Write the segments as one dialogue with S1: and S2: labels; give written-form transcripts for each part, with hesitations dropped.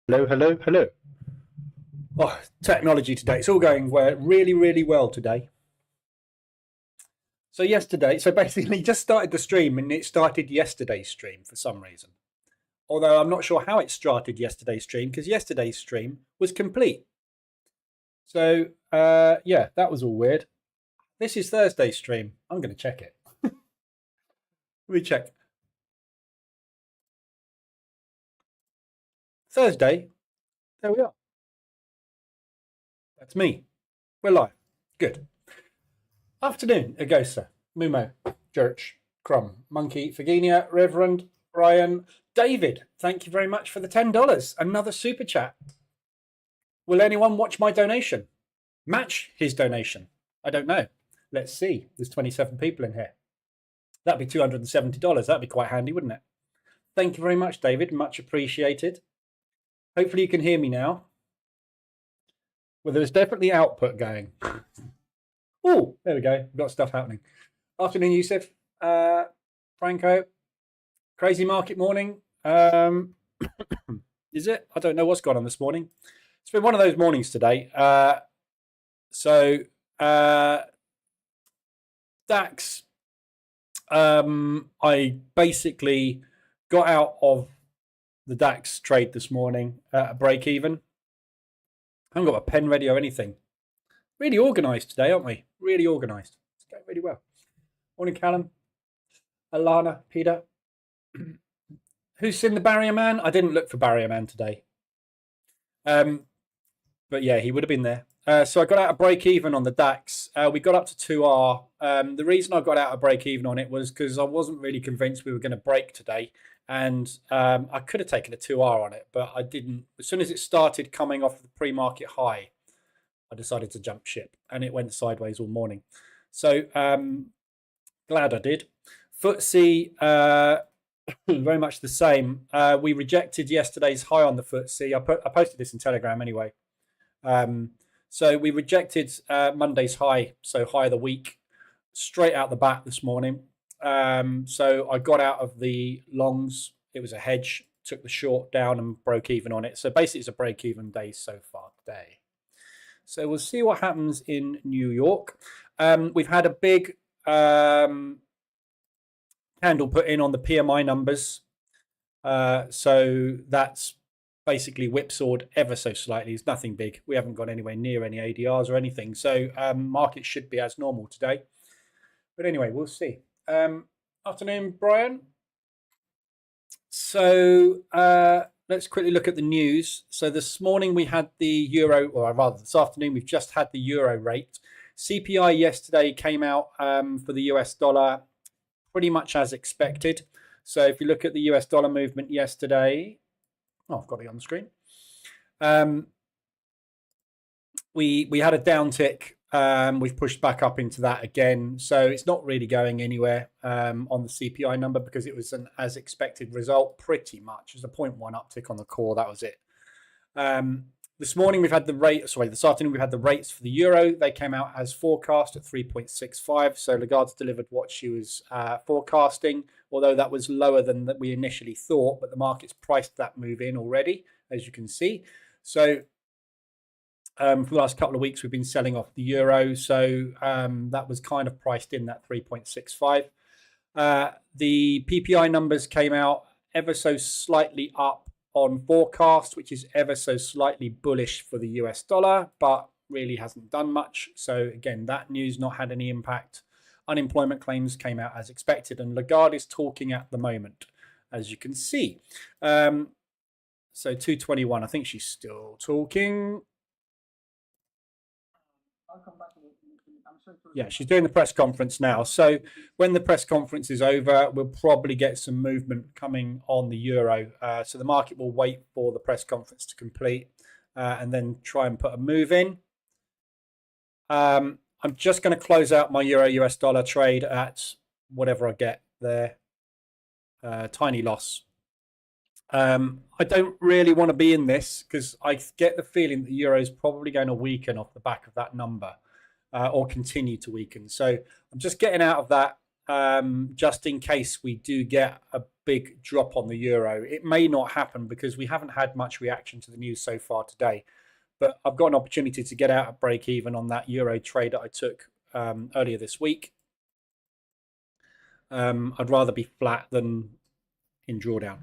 S1: Hello, hello, hello. Oh, technology today. It's all going really, really well today. So basically just started the stream and it started yesterday's stream for some reason. Although I'm not sure how it started yesterday's stream because yesterday's stream was complete. So, yeah, that was all weird. This is Thursday's stream. I'm going to check it. Let me check. Thursday. There we are. That's me. We're live. Good. Afternoon, Agosa, Mumo, Church, Crumb, Monkey, Faginia, Reverend, Brian, David. Thank you very much for the $10. Another super chat. Will anyone watch my donation? Match his donation? I don't know. Let's see. There's 27 people in here. That'd be $270. That'd be quite handy, wouldn't it? Thank you very much, David. Much appreciated. Hopefully you can hear me now. Well, there's definitely output going. Oh, there we go. We've got stuff happening. Afternoon, Yusuf. Franco. Crazy market morning. Is it? I don't know what's gone on this morning. It's been one of those mornings today. DAX. I basically got out of the DAX trade this morning at a break even. I haven't got a pen ready or anything. Really organised today, aren't we? Really organised. It's going really well. Morning, Callum. Alana, Peter. Who's seen the Barrier Man? I didn't look for Barrier Man today. But yeah, he would have been there. So I got out of break even on the DAX. We got up to 2R. The reason I got out of break even on it was because I wasn't really convinced we were going to break today. And I could have taken a 2R on it, but I didn't. As soon as it started coming off the pre-market high, I decided to jump ship, and it went sideways all morning. So glad I did. FTSE, very much the same. We rejected yesterday's high on the FTSE. I posted this in Telegram anyway. So we rejected Monday's high, so high of the week, straight out the bat this morning. So I got out of the longs. It was a hedge, took the short down and broke even on it. So basically it's a break even day so far today. So we'll see what happens in New York. We've had a big candle put in on the PMI numbers. So that's basically whipsawed ever so slightly. It's nothing big. We haven't got anywhere near any ADRs or anything. So market should be as normal today. But anyway, we'll see. Afternoon, Brian. So let's quickly look at the news. So this morning we had the euro, or rather this afternoon we've just had the euro rate. CPI yesterday came out for the US dollar pretty much as expected. So if you look at the US dollar movement yesterday, I've got it on the screen. We had a downtick. We've pushed back up into that again. So it's not really going anywhere on the CPI number because it was an as expected result pretty much. It was a 0.1 uptick on the core. That was it. This morning we've had this afternoon we've had the rates for the euro. They came out as forecast at 3.65. So Lagarde's delivered what she was forecasting, although that was lower than that we initially thought, but the market's priced that move in already, as you can see. So for the last couple of weeks, we've been selling off the euro. So that was kind of priced in that 3.65. The PPI numbers came out ever so slightly up on forecast, which is ever so slightly bullish for the US dollar, but really hasn't done much. So again, that news not had any impact. Unemployment claims came out as expected, and Lagarde is talking at the moment, as you can see. So 221, I think she's still talking. Yeah, she's doing the press conference now. So when the press conference is over, we'll probably get some movement coming on the euro. So the market will wait for the press conference to complete and then try and put a move in. I'm just going to close out my euro US dollar trade at whatever I get there. Tiny loss. I don't really want to be in this because I get the feeling that the euro is probably going to weaken off the back of that number or continue to weaken. So I'm just getting out of that. just in case we do get a big drop on the euro. It may not happen because we haven't had much reaction to the news so far today. But I've got an opportunity to get out at break even on that euro trade that I took earlier this week. I'd rather be flat than in drawdown.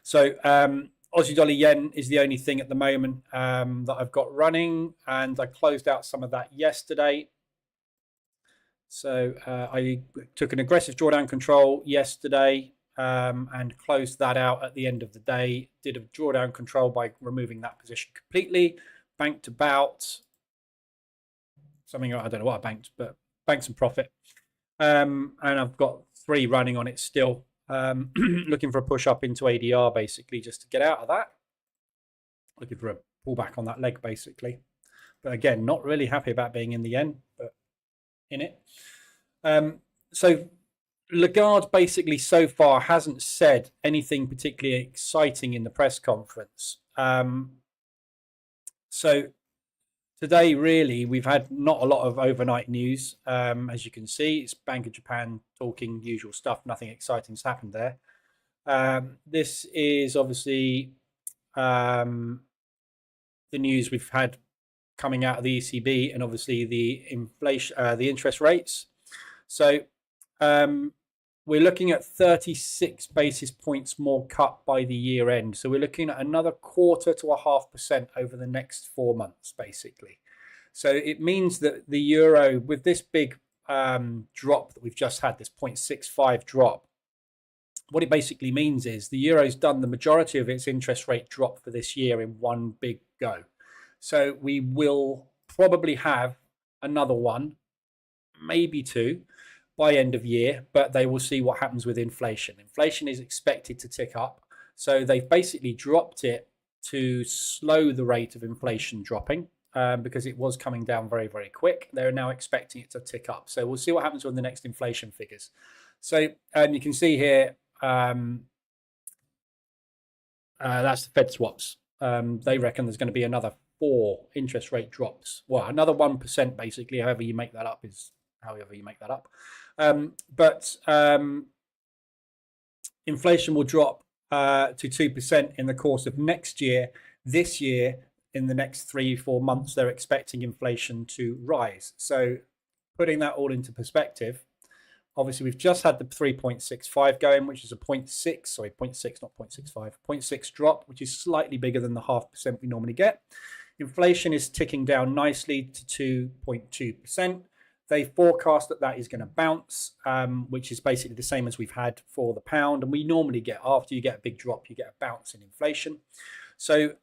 S1: So Aussie dollar yen is the only thing at the moment that I've got running, and I closed out some of that yesterday. So I took an aggressive drawdown control yesterday and closed that out at the end of the day. Did a drawdown control by removing that position completely. Banked about something, I don't know what I banked, but banked some profit. And I've got 3 running on it still. Looking for a push up into ADR basically just to get out of that. Looking for a pullback on that leg basically. But again, not really happy about being in the yen, but in it. So Lagarde basically so far hasn't said anything particularly exciting in the press conference. So today, really, we've had not a lot of overnight news. As you can see, it's Bank of Japan talking usual stuff. Nothing exciting's happened there. This is obviously the news we've had coming out of the ECB and obviously the inflation, the interest rates. So we're looking at 36 basis points more cut by the year end. So we're looking at another 0.25% to 0.5% over the next 4 months, basically. So it means that the euro, with this big drop that we've just had, this 0.65 drop, what it basically means is the euro's done the majority of its interest rate drop for this year in one big go. So we will probably have another one, maybe 2, by end of year, but they will see what happens with inflation. Inflation is expected to tick up. So they've basically dropped it to slow the rate of inflation dropping because it was coming down very, very quick. They're now expecting it to tick up. So we'll see what happens with the next inflation figures. So you can see here, that's the Fed swaps. They reckon there's going to be another 4 interest rate drops. Well, another 1% basically, however you make that up is however you make that up. But inflation will drop to 2% in the course of next year. This year, in the next 3-4 months, they're expecting inflation to rise. So putting that all into perspective, obviously we've just had the 3.65 going, which is a 0.6 drop, which is slightly bigger than the 0.5% we normally get. Inflation is ticking down nicely to 2.2%. They forecast that that is going to bounce, which is basically the same as we've had for the pound. And we normally get, after you get a big drop, you get a bounce in inflation. So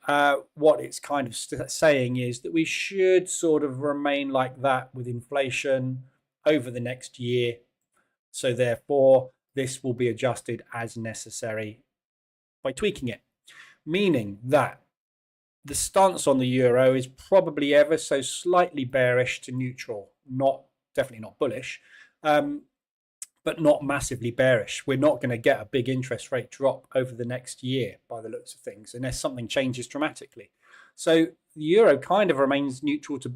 S1: what it's kind of saying is that we should sort of remain like that with inflation over the next year. So therefore, this will be adjusted as necessary by tweaking it, meaning that the stance on the euro is probably ever so slightly bearish to neutral, definitely not bullish, but not massively bearish. We're not going to get a big interest rate drop over the next year by the looks of things, unless something changes dramatically. So the euro kind of remains neutral to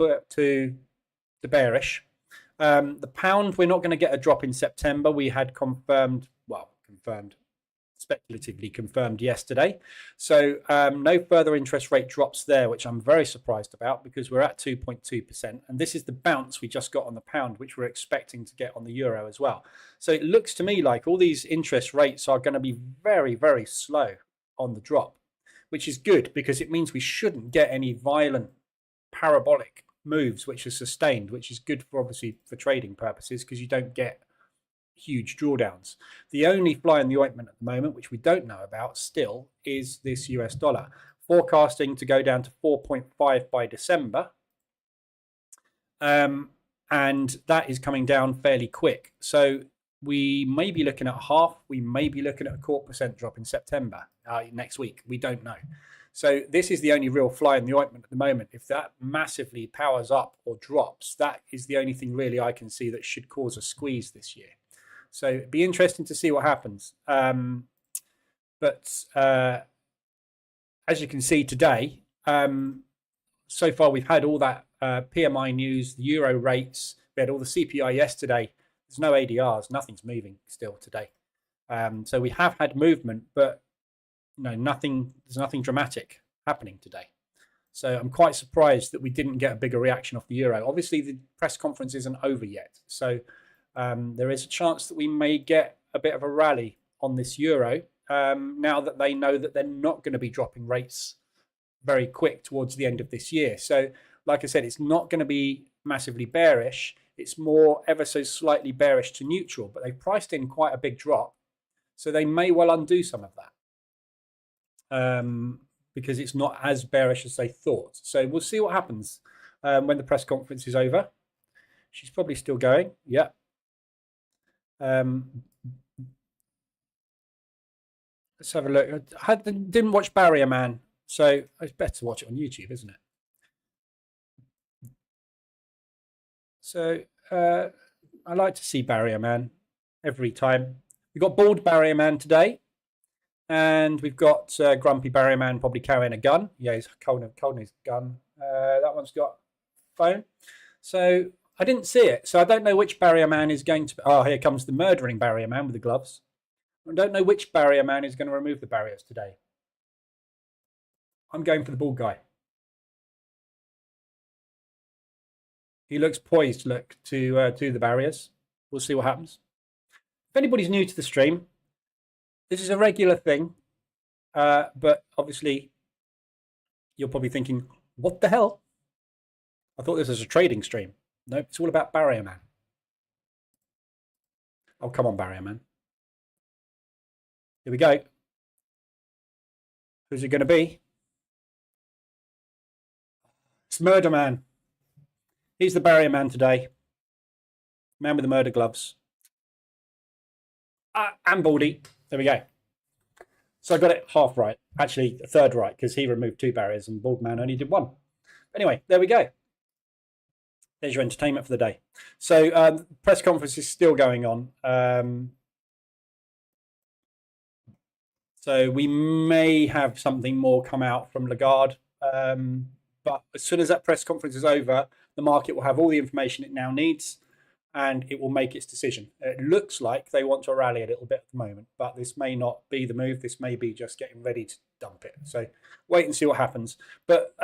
S1: bearish. The pound, we're not going to get a drop in September. We had speculatively confirmed yesterday. So no further interest rate drops there, which I'm very surprised about because we're at 2.2%. And this is the bounce we just got on the pound, which we're expecting to get on the euro as well. So it looks to me like all these interest rates are going to be very, very slow on the drop, which is good because it means we shouldn't get any violent parabolic moves, which are sustained, which is good for obviously for trading purposes because you don't get huge drawdowns. The only fly in the ointment at the moment, which we don't know about still, is this US dollar, forecasting to go down to 4.5 by December. And that is coming down fairly quick. So we may be looking at half, we may be looking at a 0.25% drop in September next week. We don't know. So this is the only real fly in the ointment at the moment. If that massively powers up or drops, that is the only thing really I can see that should cause a squeeze this year. So it'd be interesting to see what happens. But as you can see today, so far we've had all that PMI news, the euro rates, we had all the CPI yesterday. There's no ADRs. Nothing's moving still today. So we have had movement, but nothing. There's nothing dramatic happening today. So I'm quite surprised that we didn't get a bigger reaction off the euro. Obviously, the press conference isn't over yet, so there is a chance that we may get a bit of a rally on this euro now that they know that they're not going to be dropping rates very quick towards the end of this year. So, like I said, it's not going to be massively bearish. It's more ever so slightly bearish to neutral, but they've priced in quite a big drop, so they may well undo some of that. Because it's not as bearish as they thought. So we'll see what happens when the press conference is over. She's probably still going. Yeah. Let's have a look. I didn't watch Barrier Man, so it's better to watch it on YouTube, isn't it? So I like to see Barrier Man every time. We've got Bald Barrier Man today. And we've got Grumpy Barrier Man probably carrying a gun. Yeah, he's holding his gun. That one's got phone. So I didn't see it. So I don't know which Barrier Man is going to... Oh, here comes the murdering Barrier Man with the gloves. I don't know which Barrier Man is going to remove the barriers today. I'm going for the bald guy. He looks poised, look, to the barriers. We'll see what happens. If anybody's new to the stream, this is a regular thing, but obviously you're probably thinking, what the hell? I thought this was a trading stream. No, it's all about Barrier Man. Oh, come on, Barrier Man. Here we go. Who's it going to be? It's Murder Man. He's the Barrier Man today. Man with the murder gloves. And Baldy. There we go. So I got it half right. Actually, a third right, because he removed 2 barriers and Bald Man only did 1. Anyway, there we go. There's your entertainment for the day. So press conference is still going on. So we may have something more come out from Lagarde. But as soon as that press conference is over, the market will have all the information it now needs, and it will make its decision. It looks like they want to rally a little bit at the moment, but this may not be the move. This may be just getting ready to dump it. So wait and see what happens. But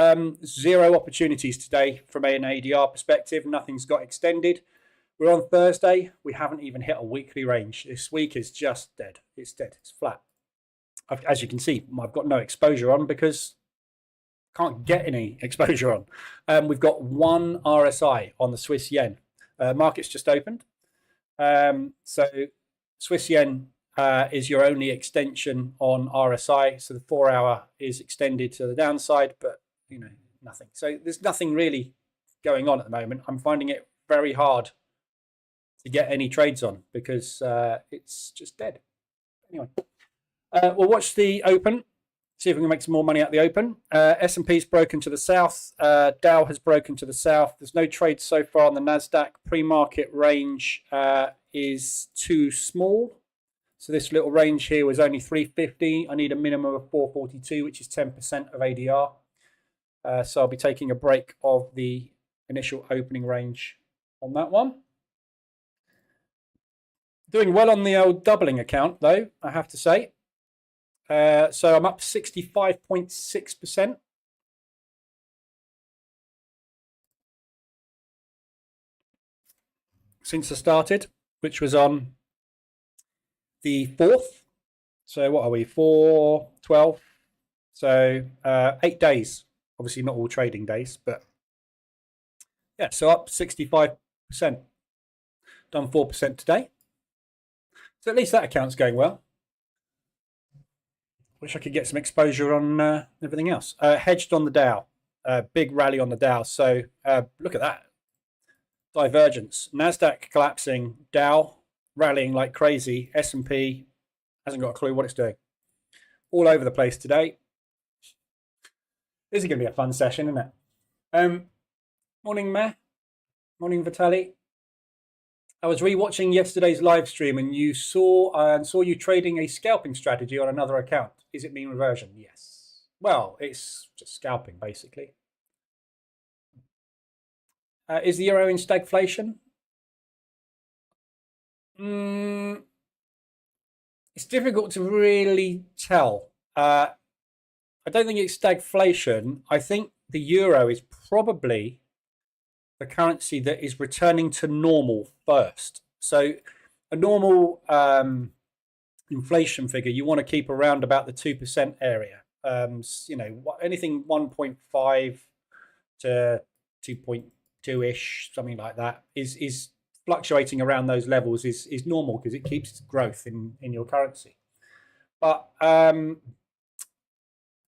S1: 0 opportunities today from an ADR perspective. Nothing's got extended. We're on Thursday. We haven't even hit a weekly range. This week is just dead. It's dead. It's flat. As you can see, I've got no exposure on because I can't get any exposure on. We've got 1 RSI on the Swiss yen. Market's just opened. So Swiss yen is your only extension on RSI. So the 4-hour is extended to the downside, but nothing. So there's nothing really going on at the moment. I'm finding it very hard to get any trades on because it's just dead. Anyway, we'll watch the open. See if we can make some more money out the open. S&P's broken to the south. Dow has broken to the south. There's no trades so far on the NASDAQ. Pre-market range is too small. So this little range here was only 350. I need a minimum of 442, which is 10% of ADR. So I'll be taking a break of the initial opening range on that one. Doing well on the old doubling account, though, I have to say. So I'm up 65.6%. Since I started, which was on the 4th. So what are we? 4, 12. So 8 days. Obviously not all trading days, but yeah, so up 65%. Done 4% today. So at least that account's going well. Wish I could get some exposure on everything else. Hedged on the Dow. Big rally on the Dow. So look at that. Divergence. NASDAQ collapsing. Dow rallying like crazy. S&P hasn't got a clue what it's doing. All over the place today. This is going to be a fun session, isn't it? Morning, Meh. Morning, Vitali. I was rewatching yesterday's live stream and saw you trading a scalping strategy on another account. Is it mean reversion? Yes. Well, it's just scalping, basically. Is the euro in stagflation? It's difficult to really tell. I don't think it's stagflation. I think the euro is probably the currency that is returning to normal first. So a normal inflation figure you want to keep around about the 2% area. Anything 1.5 to 2.2 ish, something like that, is fluctuating around those levels is normal because it keeps growth in your currency. But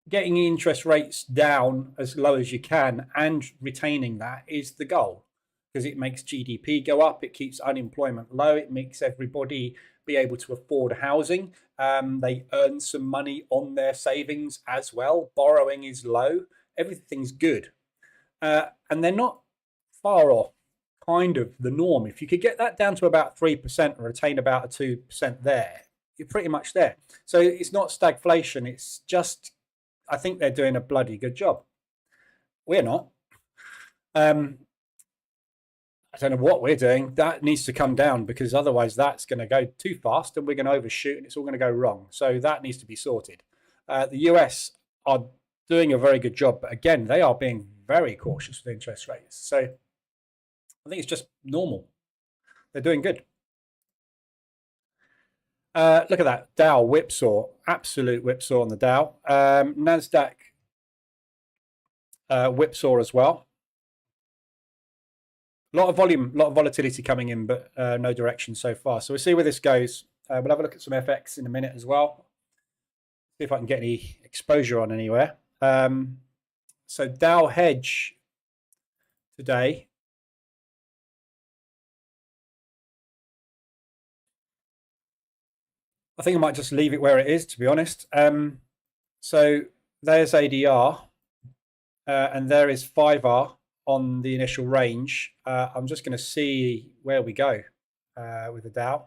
S1: getting interest rates down as low as you can and retaining that is the goal, because it makes GDP go up, it keeps unemployment low, it makes everybody be able to afford housing. They earn some money on their savings as well. Borrowing is low. Everything's good. And they're not far off kind of the norm. If you could get that down to about 3% and retain about a 2% there, you're pretty much there. So it's not stagflation. It's just, I think they're doing a bloody good job. We're not. I don't know what we're doing. That needs to come down, because otherwise that's going to go too fast and we're going to overshoot and it's all going to go wrong. So that needs to be sorted. The US are doing a very good job, but again, they are being very cautious with interest rates. So I think it's just normal. They're doing good. Look at that Dow whipsaw, absolute whipsaw on the Dow. NASDAQ whipsaw as well. A lot of volume, a lot of volatility coming in, but no direction so far. So we'll see where this goes. We'll have a look at some FX in a minute as well. See if I can get any exposure on anywhere. So Dow Hedge today. I think I might just leave it where it is, to be honest. So there's ADR, and there is 5R on the initial range. I'm just going to see where we go with the Dow.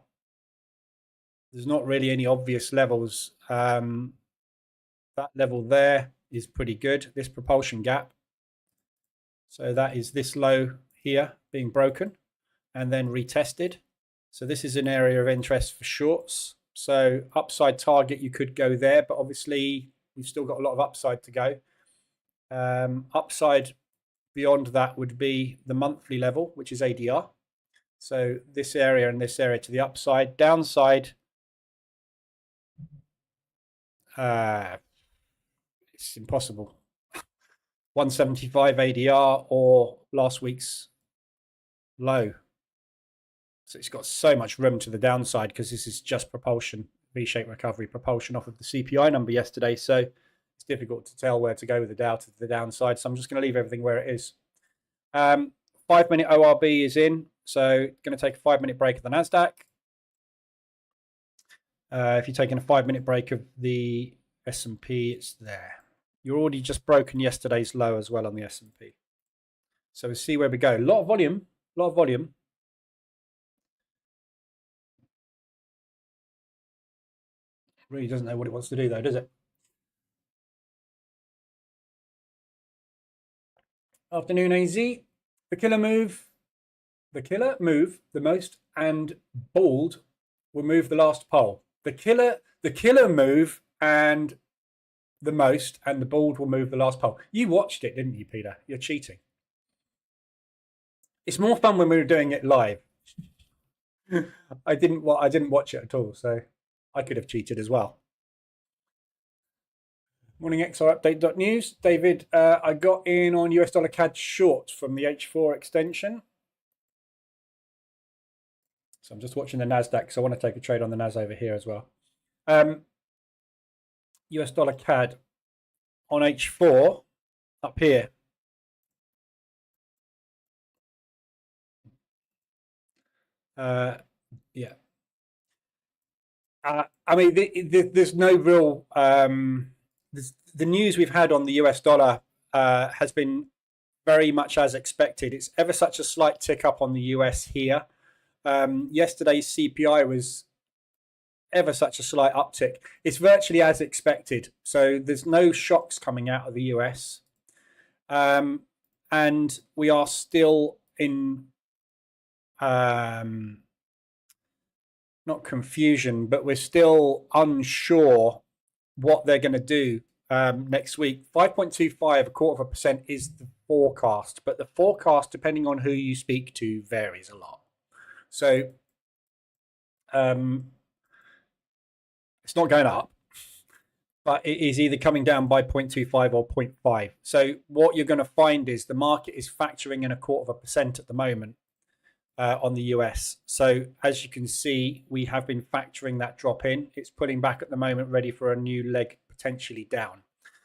S1: There's not really any obvious levels. That level there is pretty good, this propulsion gap. So that is this low here being broken and then retested. So this is an area of interest for shorts. So upside target, you could go there, but obviously we've still got a lot of upside to go. Upside beyond that would be the monthly level, which is ADR. So this area and this area to the upside. Downside, it's impossible. 175 ADR or last week's low. So it's got so much room to the downside, because this is just propulsion, V-shaped recovery, propulsion off of the CPI number yesterday. So it's difficult to tell where to go with the Dow to the downside. So I'm just going to leave everything where it is. 5-minute ORB is in. So going to take a 5-minute break of the NASDAQ. If you're taking a 5-minute break of the S&P, it's there. You're already just broken yesterday's low as well on the S&P. So we'll see where we go. A lot of volume, a lot of volume. Really doesn't know what it wants to do though, does it? Afternoon, AZ. The killer move the most, and bald will move the last pole. The killer move and the most, and the bald will move the last pole. You watched it, didn't you, Peter? You're cheating. It's more fun when we were doing it live. I didn't watch it at all, so I could have cheated as well. Morning XR update.news. David, I got in on US dollar CAD short from the H4 extension. So I'm just watching the NASDAQ because I want to take a trade on the NAS over here as well. US dollar CAD on H4 up here. Yeah. I mean, there's no real... the news we've had on the US dollar has been very much as expected. It's ever such a slight tick up on the US here. Yesterday's CPI was ever such a slight uptick. It's virtually as expected. So there's no shocks coming out of the US. And we are still in not confusion, but we're still unsure what they're going to do next week. 5.25, a quarter of a percent is the forecast, but the forecast, depending on who you speak to, varies a lot. So it's not going up, but it is either coming down by 0.25 or 0.5. So what you're going to find is the market is factoring in a quarter of a percent at the moment on the US. So as you can see, we have been factoring that drop in. It's pulling back at the moment, ready for a new leg potentially down.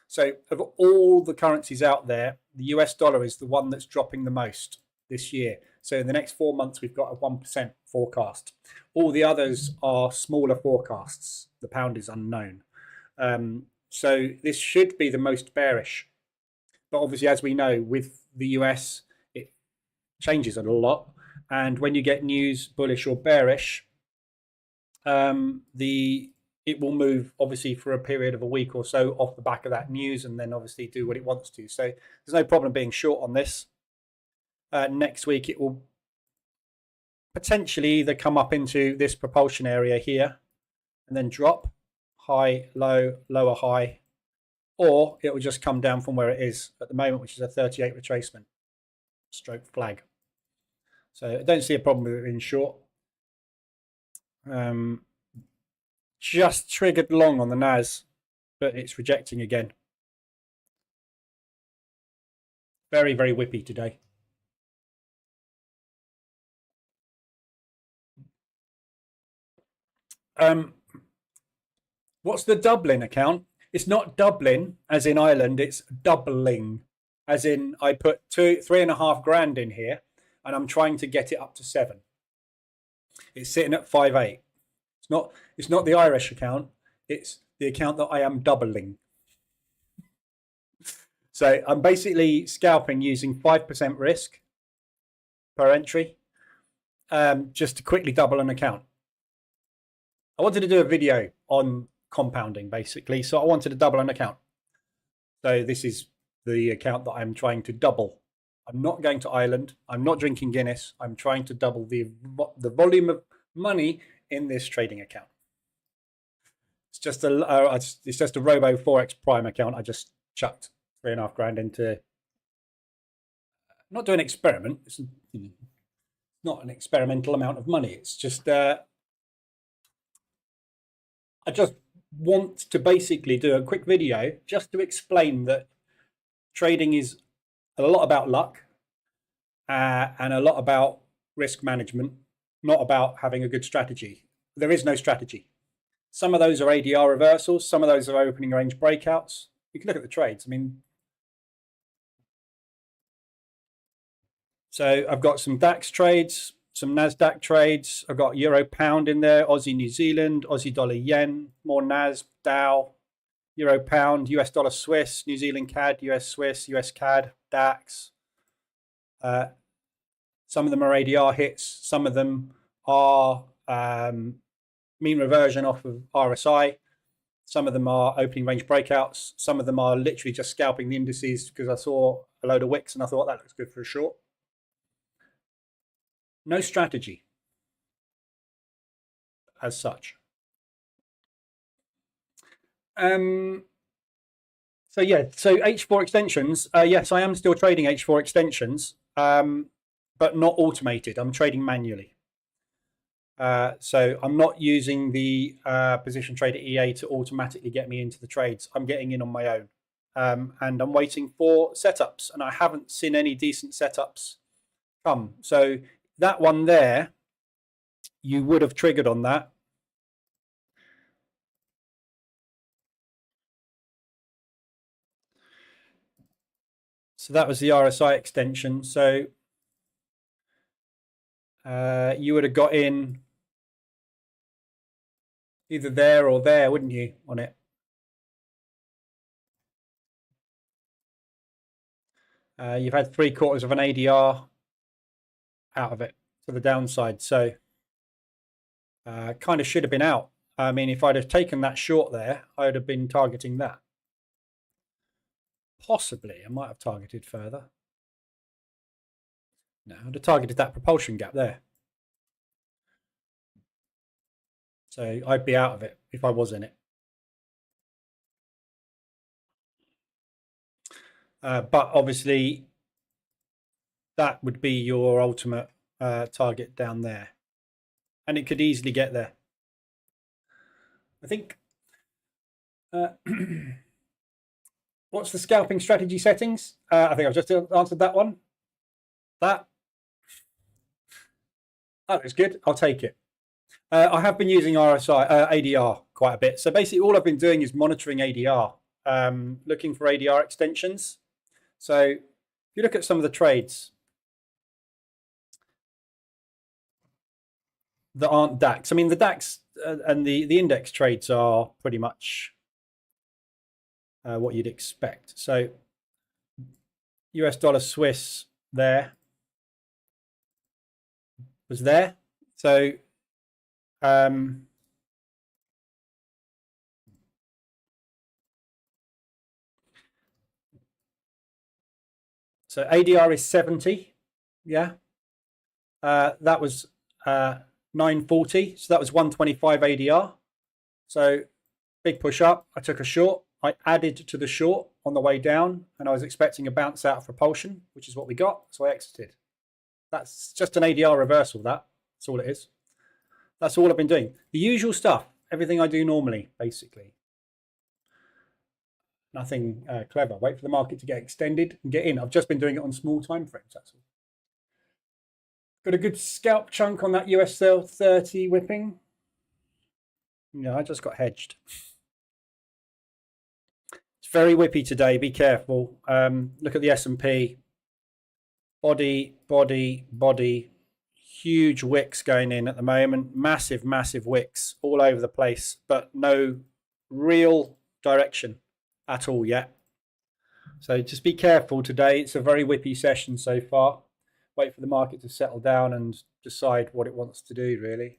S1: So of all the currencies out there, the US dollar is the one that's dropping the most this year. So in the next 4 months, we've got a 1% forecast. All the others are smaller forecasts. The pound is unknown. So this should be the most bearish. But obviously, as we know, with the US, it changes a lot. And when you get news, bullish or bearish, it will move obviously for a period of a week or so off the back of that news, and then obviously do what it wants to. So there's no problem being short on this. Next week, it will potentially either come up into this propulsion area here and then drop high, low, lower high, or it will just come down from where it is at the moment, which is a 38 retracement stroke flag. So I don't see a problem with it being short. Just triggered long on the NAS, but it's rejecting again. Very, very whippy today. What's the Dublin account? It's not Dublin as in Ireland, it's doubling as in I put 3.5 grand in here and I'm trying to get it up to 7. It's sitting at 5.8. It's not the Irish account, it's the account that I am doubling. So I'm basically scalping using 5% risk per entry, just to quickly double an account. I wanted to do a video on compounding, basically, so I wanted to double an account. So this is the account that I'm trying to double. I'm not going to Ireland. I'm not drinking Guinness. I'm trying to double the volume of money in this trading account. It's just a Robo Forex Prime account. I just chucked 3.5 grand into. Not doing an experiment. It's not an experimental amount of money. It's just I just want to basically do a quick video just to explain that trading is a lot about luck and a lot about risk management, not about having a good strategy. There is no strategy. Some of those are ADR reversals. Some of those are opening range breakouts. You can look at the trades. I mean, so I've got some DAX trades, some NASDAQ trades. I've got Euro Pound in there, Aussie New Zealand, Aussie Dollar Yen, more NAS, Dow, Euro Pound, US Dollar Swiss, New Zealand CAD, US Swiss, US CAD, DAX. Some of them are ADR hits. Some of them are mean reversion off of RSI. Some of them are opening range breakouts. Some of them are literally just scalping the indices because I saw a load of wicks and I thought that looks good for a short. No strategy as such. So H4 extensions. Yes, I am still trading H4 extensions, but not automated. I'm trading manually. So I'm not using the position trader EA to automatically get me into the trades. I'm getting in on my own, and I'm waiting for setups, and I haven't seen any decent setups come. So that one there, you would have triggered on that. So that was the RSI extension. So you would have got in either there or there, wouldn't you, on it? You've had 3/4 of an ADR out of it to the downside. So kind of should have been out. I mean, if I'd have taken that short there, I would have been targeting that. Possibly, I might have targeted further. No, I'd have targeted that propulsion gap there. So I'd be out of it if I was in it. But obviously, that would be your ultimate target down there. And it could easily get there. I think... what's the scalping strategy settings? I think I've just answered that one. That looks good. I'll take it. I have been using ADR quite a bit. So basically all I've been doing is monitoring ADR, looking for ADR extensions. So if you look at some of the trades that aren't DAX, I mean, the DAX and the index trades are pretty much what you'd expect. So US dollar Swiss there was there. So so ADR is 70, yeah. That was 940, so that was 125 ADR. So big push up. I took a short. I added to the short on the way down, and I was expecting a bounce out of propulsion, which is what we got. So I exited. That's just an ADR reversal. That's all it is. That's all I've been doing. The usual stuff, everything I do normally, basically. Nothing clever. Wait for the market to get extended and get in. I've just been doing it on small time frames. That's all. Got a good scalp chunk on that US 30 whipping. No, I just got hedged. It's very whippy today. Be careful. Look at the S&P. Body, body, body. Huge wicks going in at the moment. Massive, massive wicks all over the place, but no real direction at all yet. So just be careful today. It's a very whippy session so far. Wait for the market to settle down and decide what it wants to do, really.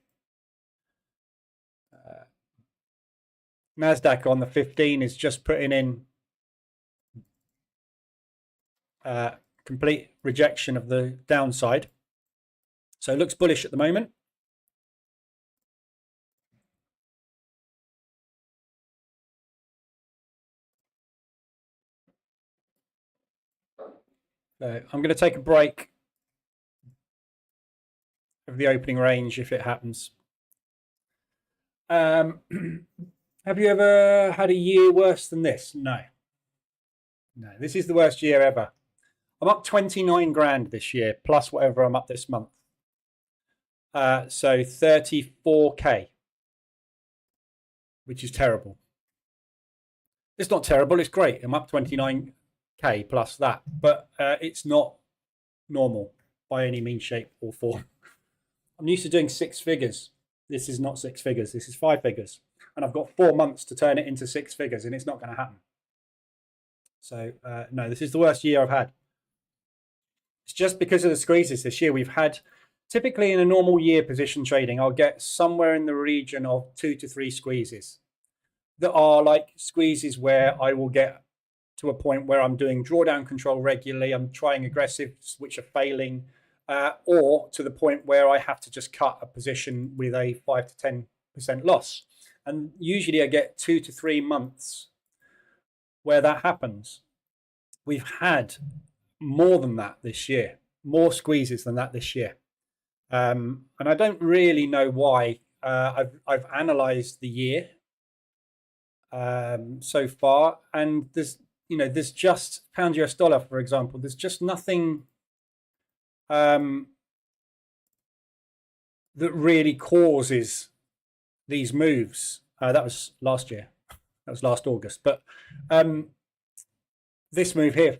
S1: NASDAQ on the 15 is just putting in complete rejection of the downside. So it looks bullish at the moment. So I'm going to take a break of the opening range if it happens. Have you ever had a year worse than this? No. No, this is the worst year ever. I'm up 29 grand this year, plus whatever I'm up this month. So 34k, which is terrible. It's not terrible, it's great. I'm up 29k plus that, but it's not normal by any means, shape or form. I'm used to doing 6 figures. This is not 6 figures, this is 5 figures. And I've got 4 months to turn it into 6 figures, and it's not going to happen. So no, this is the worst year I've had. It's just because of the squeezes this year. We've had, typically in a normal year position trading, I'll get somewhere in the region of 2 to 3 squeezes that are like squeezes where I will get to a point where I'm doing drawdown control regularly, I'm trying aggressives which are failing, or to the point where I have to just cut a position with a 5 to 10% loss. And usually I get 2 to 3 months where that happens. We've had more than that this year, more squeezes than that this year. And I don't really know why. I've analyzed the year so far, and there's just pound US dollar, for example, there's just nothing that really causes these moves. That was last year. That was last August. But this move here,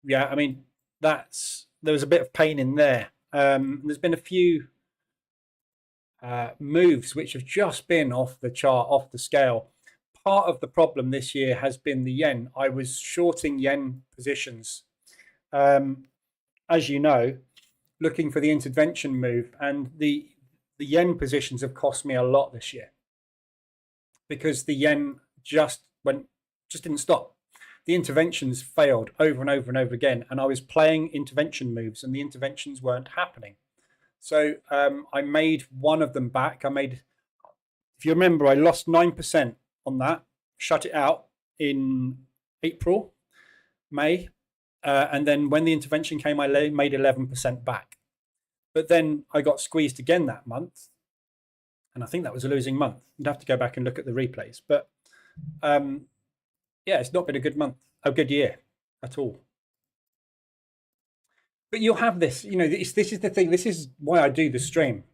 S1: yeah, I mean, there was a bit of pain in there. There's been a few moves which have just been off the chart, off the scale. Part of the problem this year has been the yen. I was shorting yen positions, as you know, looking for the intervention move, and the yen positions have cost me a lot this year because the yen just didn't stop. The interventions failed over and over and over again, and I was playing intervention moves and the interventions weren't happening. So I made one of them back. I made If you remember, I lost 9% on that, shut it out in April, May, and then when the intervention came, I made 11% back. But then I got squeezed again that month, and I think that was a losing month. You'd have to go back and look at the replays. But yeah, it's not been a good year at all. But you'll have this, this is the thing. This is why I do the stream,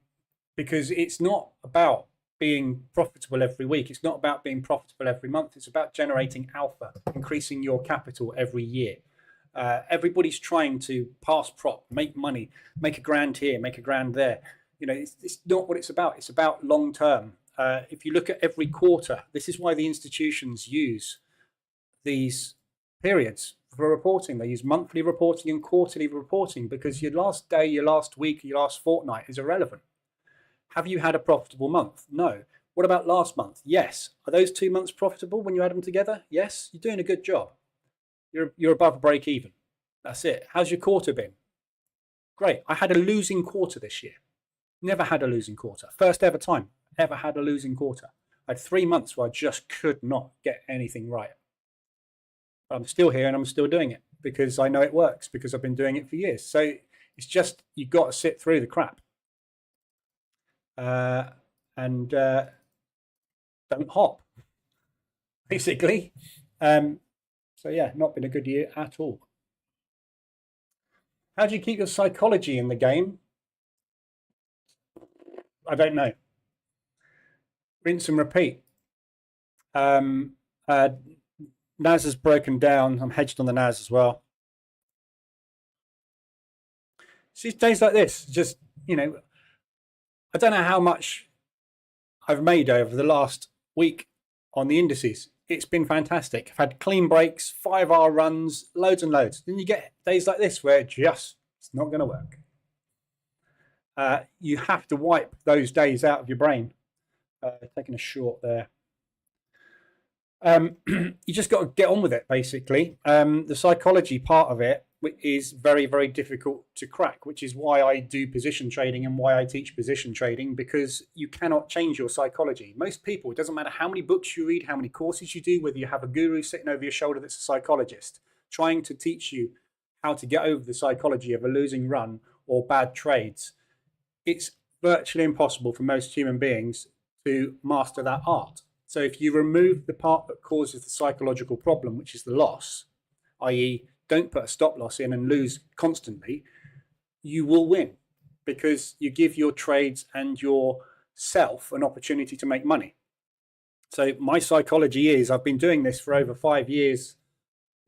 S1: because it's not about being profitable every week. It's not about being profitable every month. It's about generating alpha, increasing your capital every year. Everybody's trying to pass prop, make money, make a grand here, make a grand there. It's not what it's about. It's about long term. If you look at every quarter, this is why the institutions use these periods for reporting. They use monthly reporting and quarterly reporting, because your last day, your last week, your last fortnight is irrelevant. Have you had a profitable month? No. What about last month? Yes. Are those 2 months profitable when you add them together? Yes. You're doing a good job. You're above break even. That's it. How's your quarter been? Great. I had a losing quarter this year. Never had a losing quarter. First ever time ever had a losing quarter. I had 3 months where I just could not get anything right. But I'm still here and I'm still doing it because I know it works, because I've been doing it for years. So it's just, you've got to sit through the crap. And don't hop, basically. So yeah, not been a good year at all. How do you keep your psychology in the game? I don't know. Rinse and repeat. NAS has broken down. I'm hedged on the NAS as well. See, days like this, just, I don't know how much I've made over the last week on the indices. It's been fantastic. I've had clean breaks, 5-hour runs, loads and loads. Then you get days like this where it's not going to work. You have to wipe those days out of your brain. Taking a short there. You just got to get on with it, basically. The psychology part of it is very, very difficult to crack, which is why I do position trading and why I teach position trading, because you cannot change your psychology. Most people, it doesn't matter how many books you read, how many courses you do, whether you have a guru sitting over your shoulder that's a psychologist trying to teach you how to get over the psychology of a losing run or bad trades. It's virtually impossible for most human beings to master that art. So if you remove the part that causes the psychological problem, which is the loss, i.e., don't put a stop loss in and lose constantly, you will win, because you give your trades and yourself an opportunity to make money. So my psychology is, I've been doing this for over 5 years,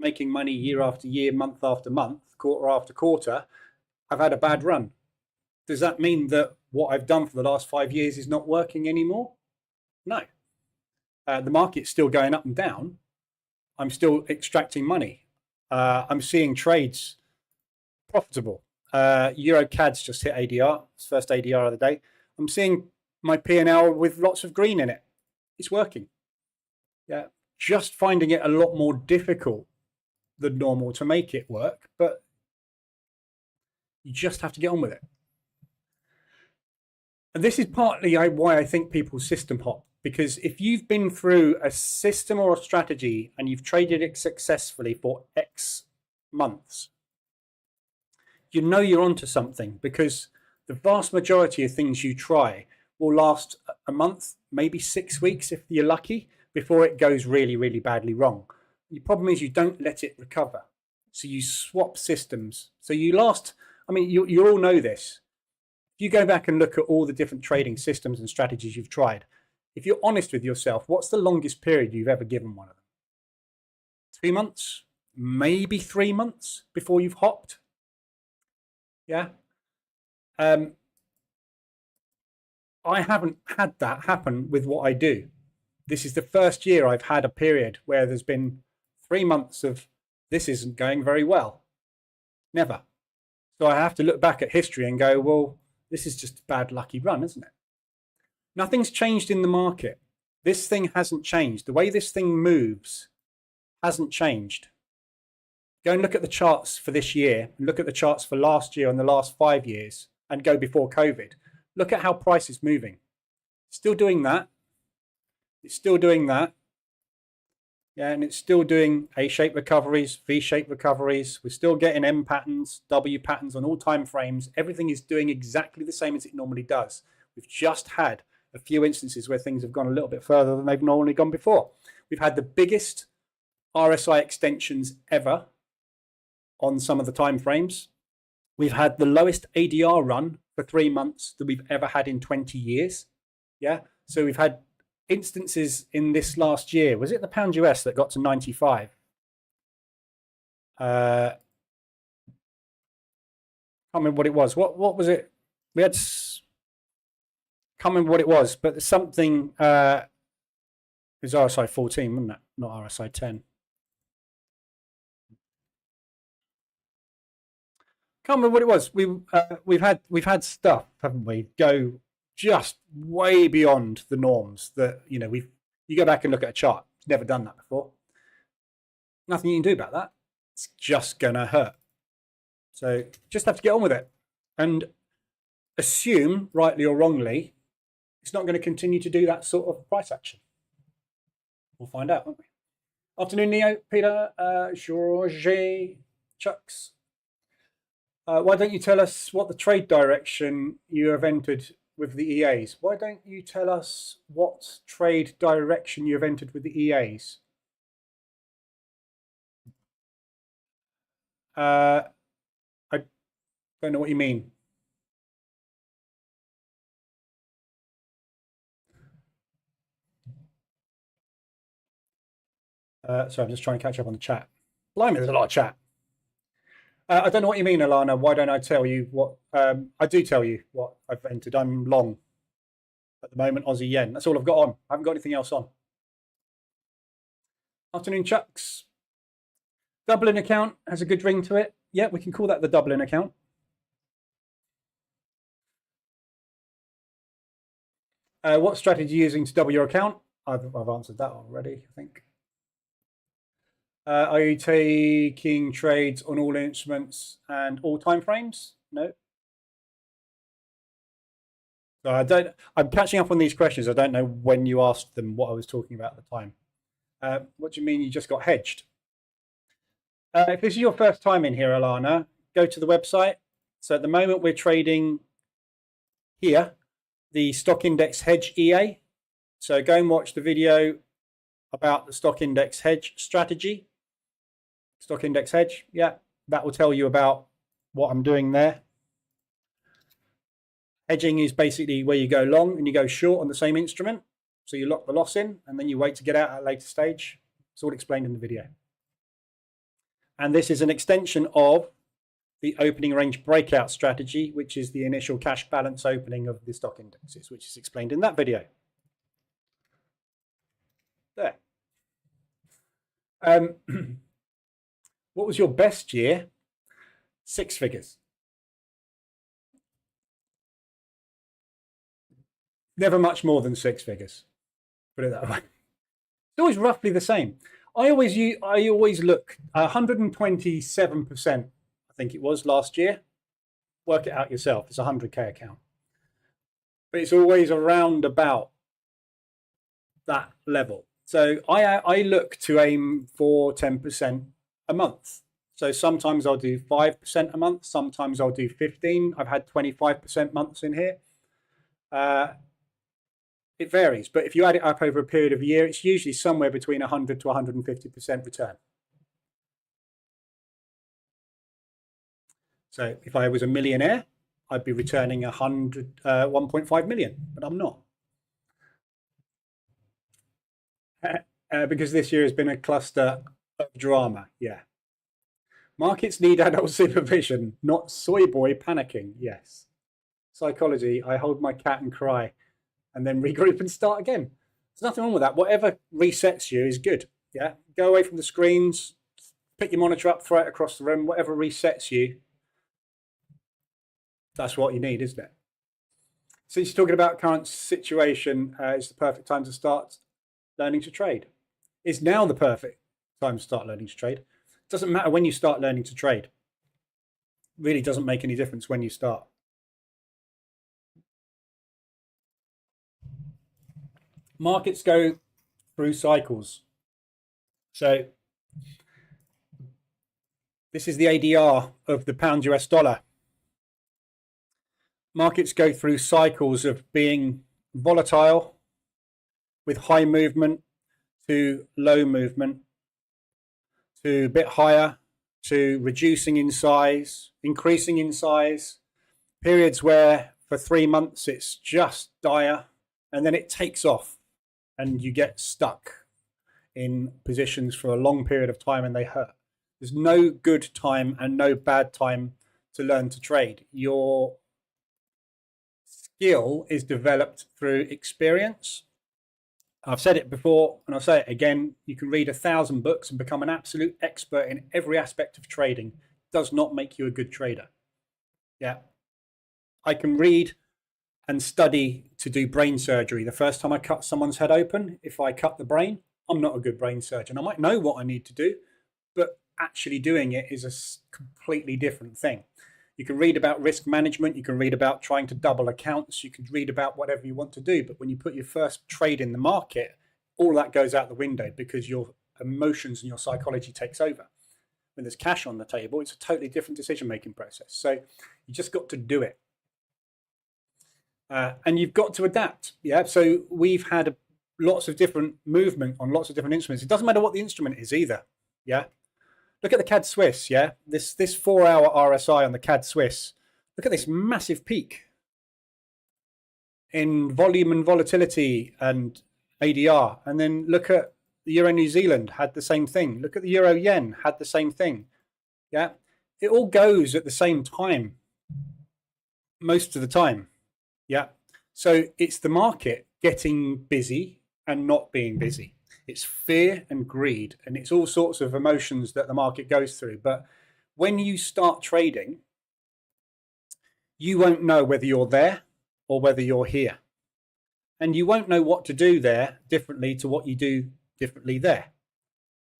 S1: making money year after year, month after month, quarter after quarter. I've had a bad run. Does that mean that what I've done for the last 5 years is not working anymore? No. The market's still going up and down. I'm still extracting money. I'm seeing trades profitable. EuroCAD's just hit ADR. It's first ADR of the day. I'm seeing my P&L with lots of green in it. It's working. Yeah, just finding it a lot more difficult than normal to make it work, but you just have to get on with it. And this is partly why I think people system hop, because if you've been through a system or a strategy and you've traded it successfully for X months, you know you're onto something, because the vast majority of things you try will last a month, maybe 6 weeks if you're lucky, before it goes really, really badly wrong. The problem is you don't let it recover. So you swap systems. So you last, you all know this. If you go back and look at all the different trading systems and strategies you've tried, if you're honest with yourself, what's the longest period you've ever given one of them? 2 months, maybe 3 months before you've hopped. Yeah. I haven't had that happen with what I do. This is the first year I've had a period where there's been 3 months of this isn't going very well. Never. So I have to look back at history and go, well, this is just a bad lucky run, isn't it? Nothing's changed in the market. This thing hasn't changed. The way this thing moves hasn't changed. Go and look at the charts for this year, and look at the charts for last year and the last 5 years, and go before COVID. Look at how price is moving. Still doing that. It's still doing that. Yeah, and it's still doing A-shaped recoveries, V-shaped recoveries. We're still getting M patterns, W patterns on all time frames. Everything is doing exactly the same as it normally does. We've just had a few instances where things have gone a little bit further than they've normally gone before. We've had the biggest RSI extensions ever on some of the time frames. We've had the lowest ADR run for 3 months that we've ever had in 20 years. Yeah, so we've had instances in this last year. Was it the pound US that got to 95? Can't remember what it was. What was it? We had, can't remember what it was, but something, it was RSI 14, wasn't it? Not RSI 10. Can't remember what it was. We've had stuff, haven't we, go just way beyond the norms that, you know, you go back and look at a chart. It's never done that before. Nothing you can do about that. It's just gonna hurt. So just have to get on with it and assume, rightly or wrongly, it's not going to continue to do that sort of price action. We'll find out, won't we? Afternoon, Neo, Peter, Georgie, Chucks. Why don't you tell us what the trade direction you have entered with the EAs? Why don't you tell us what trade direction you have entered with the EAs? I don't know what you mean. Sorry, I'm just trying to catch up on the chat. Blimey, there's a lot of chat. I don't know what you mean, Alana. Why don't I tell you what? I do tell you what I've entered. I'm long at the moment, Aussie yen. That's all I've got on. I haven't got anything else on. Afternoon, Chucks. Dublin account has a good ring to it. Yeah, we can call that the Dublin account. What strategy are you using to double your account? I've answered that already, I think. Are you taking trades on all instruments and all time frames? No. So I'm catching up on these questions. I don't know when you asked them what I was talking about at the time. What do you mean you just got hedged? If this is your first time in here, Alana, go to the website. So at the moment we're trading here, the stock index hedge EA. So go and watch the video about the stock index hedge strategy. Stock index hedge, yeah, that will tell you about what I'm doing there. Hedging is basically where you go long and you go short on the same instrument. So you lock the loss in and then you wait to get out at a later stage. It's all explained in the video. And this is an extension of the opening range breakout strategy, which is the initial cash balance opening of the stock indexes, which is explained in that video. There. What was your best year? 6 figures. Never much more than 6 figures. Put it that way. It's always roughly the same. I always look 127%. I think it was last year. Work it out yourself. It's a 100K account, but it's always around about that level. So I look to aim for 10% a month. So sometimes I'll do 5% a month. Sometimes I'll do 15. I've had 25% months in here. It varies, but if you add it up over a period of a year, it's usually somewhere between 100 to 150% return. So if I was a millionaire, I'd be returning 1.5 million, but I'm not. Because this year has been a cluster of drama, yeah. Markets need adult supervision, not soy boy panicking, yes. Psychology, I hold my cat and cry, and then regroup and start again. There's nothing wrong with that. Whatever resets you is good, yeah? Go away from the screens, pick your monitor up, throw it across the room, whatever resets you, that's what you need, isn't it? Since you're talking about current situation, it's the perfect time to start learning to trade. It's now the perfect time to start learning to trade. It doesn't matter when you start learning to trade. It really doesn't make any difference when you start. Markets go through cycles. So this is the ADR of the pound US dollar. Markets go through cycles of being volatile with high movement to low movement to a bit higher to reducing in size, increasing in size, periods where for 3 months it's just dire and then it takes off and you get stuck in positions for a long period of time and they hurt. There's no good time and no bad time to learn to trade. Your skill is developed through experience. I've said it before and I'll say it again. You can read 1,000 books and become an absolute expert in every aspect of trading. It does not make you a good trader. Yeah. I can read and study to do brain surgery. The first time I cut someone's head open, if I cut the brain, I'm not a good brain surgeon. I might know what I need to do, but actually doing it is a completely different thing. You can read about risk management. You can read about trying to double accounts. You can read about whatever you want to do. But when you put your first trade in the market, all that goes out the window because your emotions and your psychology takes over. When there's cash on the table, it's a totally different decision-making process. So you just got to do it. And you've got to adapt. Yeah. So we've had lots of different movement on lots of different instruments. It doesn't matter what the instrument is either. Yeah. Look at the CAD Swiss. Yeah. This 4-hour RSI on the CAD Swiss. Look at this massive peak in volume and volatility and ADR. And then look at the Euro New Zealand had the same thing. Look at the Euro Yen had the same thing. Yeah. It all goes at the same time most of the time. Yeah. So it's the market getting busy and not being busy. It's fear and greed, and it's all sorts of emotions that the market goes through. But when you start trading, you won't know whether you're there or whether you're here. And you won't know what to do there differently to what you do differently there.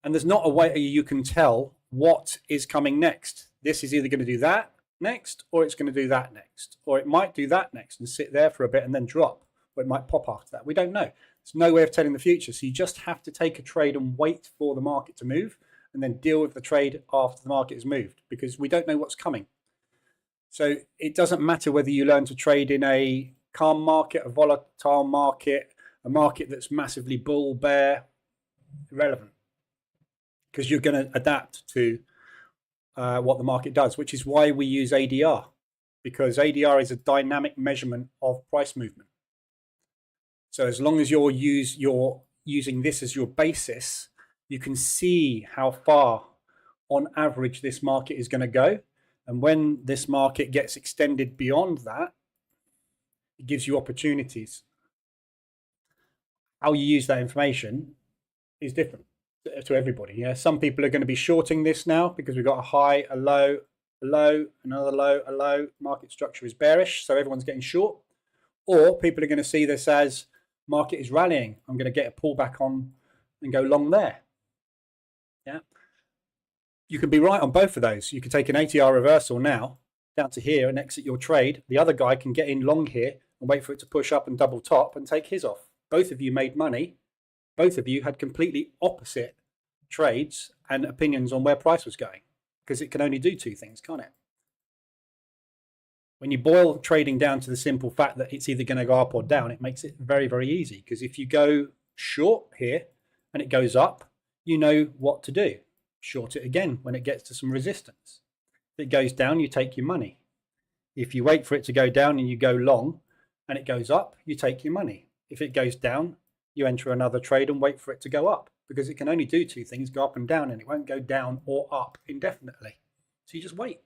S1: And there's not a way you can tell what is coming next. This is either going to do that next, or it's going to do that next, or it might do that next and sit there for a bit and then drop, or it might pop after that. We don't know. There's no way of telling the future. So you just have to take a trade and wait for the market to move and then deal with the trade after the market has moved, because we don't know what's coming. So it doesn't matter whether you learn to trade in a calm market, a volatile market, a market that's massively bull, bear, irrelevant, because you're going to adapt to what the market does, which is why we use ADR, because ADR is a dynamic measurement of price movement. So as long as you're using this as your basis, you can see how far on average this market is going to go. And when this market gets extended beyond that, it gives you opportunities. How you use that information is different to everybody. Yeah, some people are going to be shorting this now because we've got a high, a low, another low, a low. Market structure is bearish, so everyone's getting short. Or people are going to see this as market is rallying. I'm going to get a pullback on and go long there. Yeah, you can be right on both of those. You can take an ATR reversal now down to here and exit your trade. The other guy can get in long here and wait for it to push up and double top and take his off. Both of you made money. Both of you had completely opposite trades and opinions on where price was going, because it can only do two things, can't it? When you boil trading down to the simple fact that it's either going to go up or down, it makes it very, very easy, because if you go short here and it goes up, you know what to do. Short it again when it gets to some resistance. If it goes down, you take your money. If you wait for it to go down and you go long and it goes up, you take your money. If it goes down, you enter another trade and wait for it to go up, because it can only do two things, go up and down, and it won't go down or up indefinitely. So you just wait.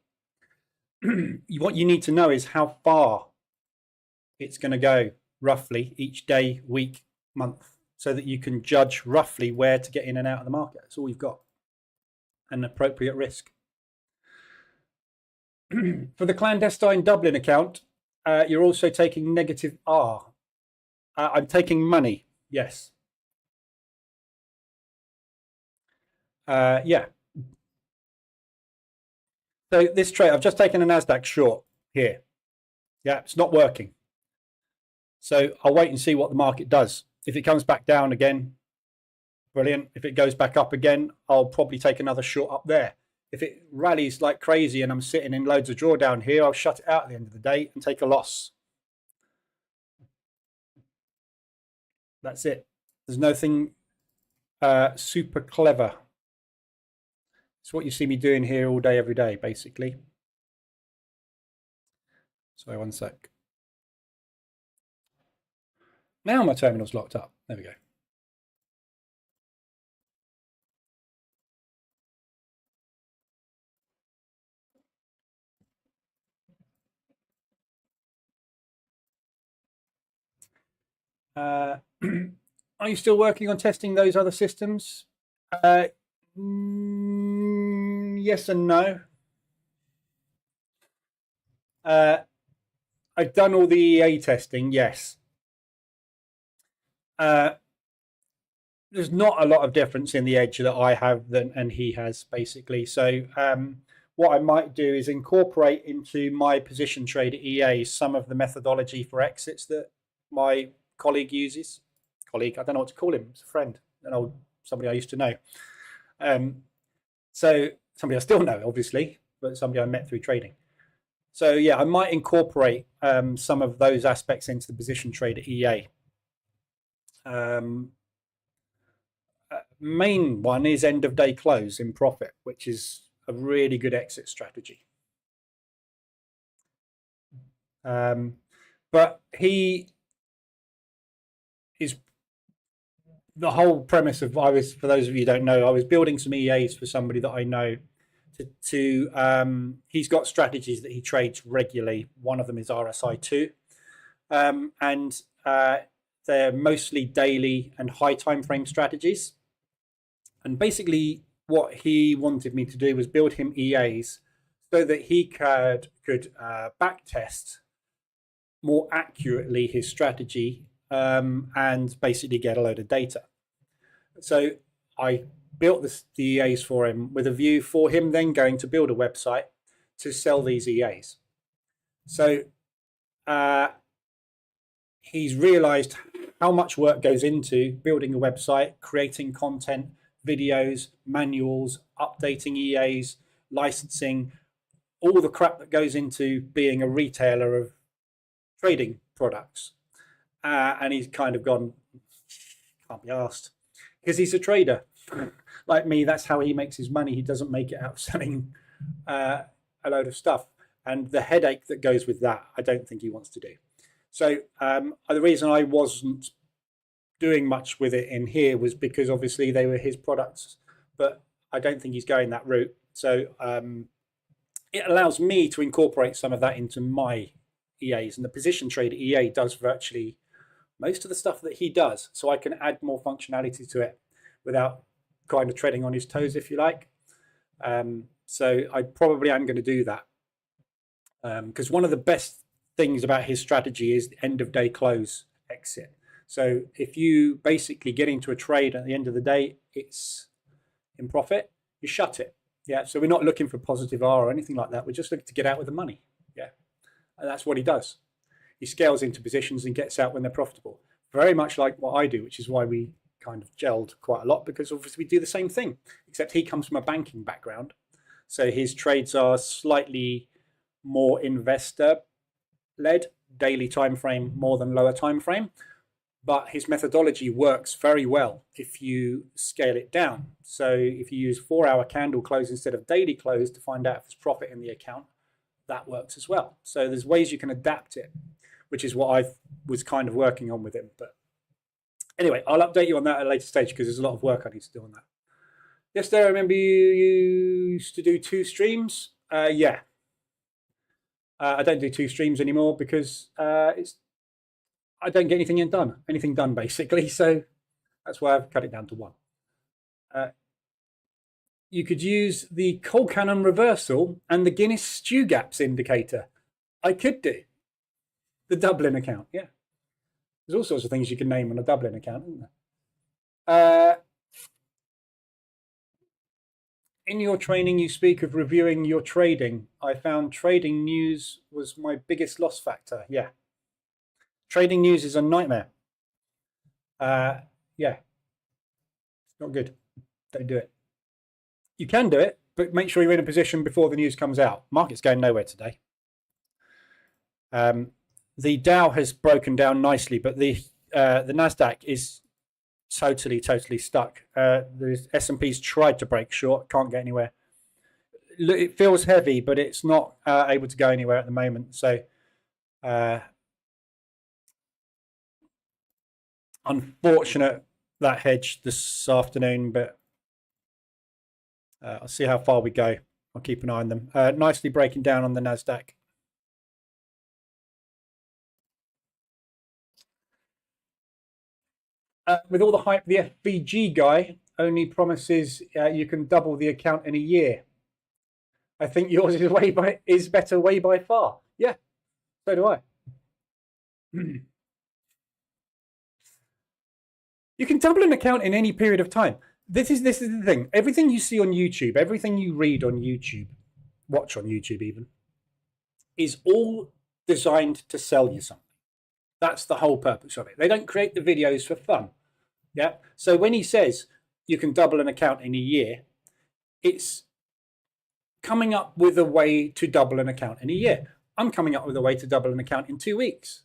S1: What you need to know is how far it's going to go roughly each day, week, month, so that you can judge roughly where to get in and out of the market. That's all you've got. An appropriate risk. For the clandestine Dublin account, you're also taking negative R. I'm taking money. Yes. Yeah. So this trade, I've just taken a NASDAQ short here. Yeah, it's not working. So I'll wait and see what the market does. If it comes back down again, brilliant. If it goes back up again, I'll probably take another short up there. If it rallies like crazy and I'm sitting in loads of drawdown here, I'll shut it out at the end of the day and take a loss. That's it. There's nothing super clever. It's what you see me doing here all day, every day, basically. Sorry, one sec. Now my terminal's locked up. There we go. Are you still working on testing those other systems? Yes and no. I've done all the EA testing, yes. There's not a lot of difference in the edge that I have and he has, basically. So what I might do is incorporate into my position trader EA some of the methodology for exits that my colleague uses. I don't know what to call him. It's a friend, somebody I used to know. So somebody I still know, obviously, but somebody I met through trading. So yeah, I might incorporate some of those aspects into the position trader EA. Main one is end of day close in profit, which is a really good exit strategy. But he is the whole premise of for those of you who don't know, I was building some EAs for somebody that I know he's got strategies that he trades regularly. One of them is RSI2, and they're mostly daily and high time frame strategies. And basically what he wanted me to do was build him EAs so that he could back test more accurately his strategy and basically get a load of data. So I built the EAs for him with a view for him then going to build a website to sell these EAs. So he's realized how much work goes into building a website, creating content, videos, manuals, updating EAs, licensing, all the crap that goes into being a retailer of trading products. And he's kind of gone, can't be asked, because he's a trader. Like me, that's how he makes his money. He doesn't make it out selling a load of stuff. And the headache that goes with that, I don't think he wants to do. So the reason I wasn't doing much with it in here was because obviously they were his products, but I don't think he's going that route. So it allows me to incorporate some of that into my EAs, and the position trader EA does virtually most of the stuff that he does. So I can add more functionality to it without kind of treading on his toes, if you like. So I probably am going to do that because one of the best things about his strategy is the end of day close exit. So if you basically get into a trade at the end of the day, it's in profit, you shut it. Yeah. So we're not looking for positive R or anything like that. We're just looking to get out with the money. Yeah. And that's what he does. He scales into positions and gets out when they're profitable. Very much like what I do, which is why we kind of gelled quite a lot, because obviously we do the same thing, except he comes from a banking background. So his trades are slightly more investor-led, daily time frame more than lower time frame. But his methodology works very well if you scale it down. So if you use 4-hour candle close instead of daily close to find out if there's profit in the account, that works as well. So there's ways you can adapt it, which is what I was kind of working on with him. But anyway, I'll update you on that at a later stage because there's a lot of work I need to do on that. Yesterday, I remember you used to do 2 streams. Yeah. I don't do 2 streams anymore because I don't get anything done basically. So that's why I've cut it down to 1. You could use the Coal Cannon reversal and the Guinness Stew Gaps indicator. I could do the Dublin account. Yeah. There's all sorts of things you can name on a Dublin account, isn't there? In your training, you speak of reviewing your trading. I found trading news was my biggest loss factor. Yeah. Trading news is a nightmare. Yeah. Not good. Don't do it. You can do it, but make sure you're in a position before the news comes out. Market's going nowhere today. The Dow has broken down nicely, but the Nasdaq is totally stuck. The S&P's tried to break short, can't get anywhere. It feels heavy, but it's not able to go anywhere at the moment. So unfortunate that hedge this afternoon, but I'll see how far we go. I'll keep an eye on them. Nicely breaking down on the Nasdaq. With all the hype, the FVG guy only promises you can double the account in a year. I think yours is better way by far. Yeah, so do I. You can double an account in any period of time. This is the thing. Everything you see on YouTube, everything you read on YouTube, watch on YouTube even, is all designed to sell you something. That's the whole purpose of it. They don't create the videos for fun. Yeah. So when he says you can double an account in a year, it's coming up with a way to double an account in a year. I'm coming up with a way to double an account in 2 weeks.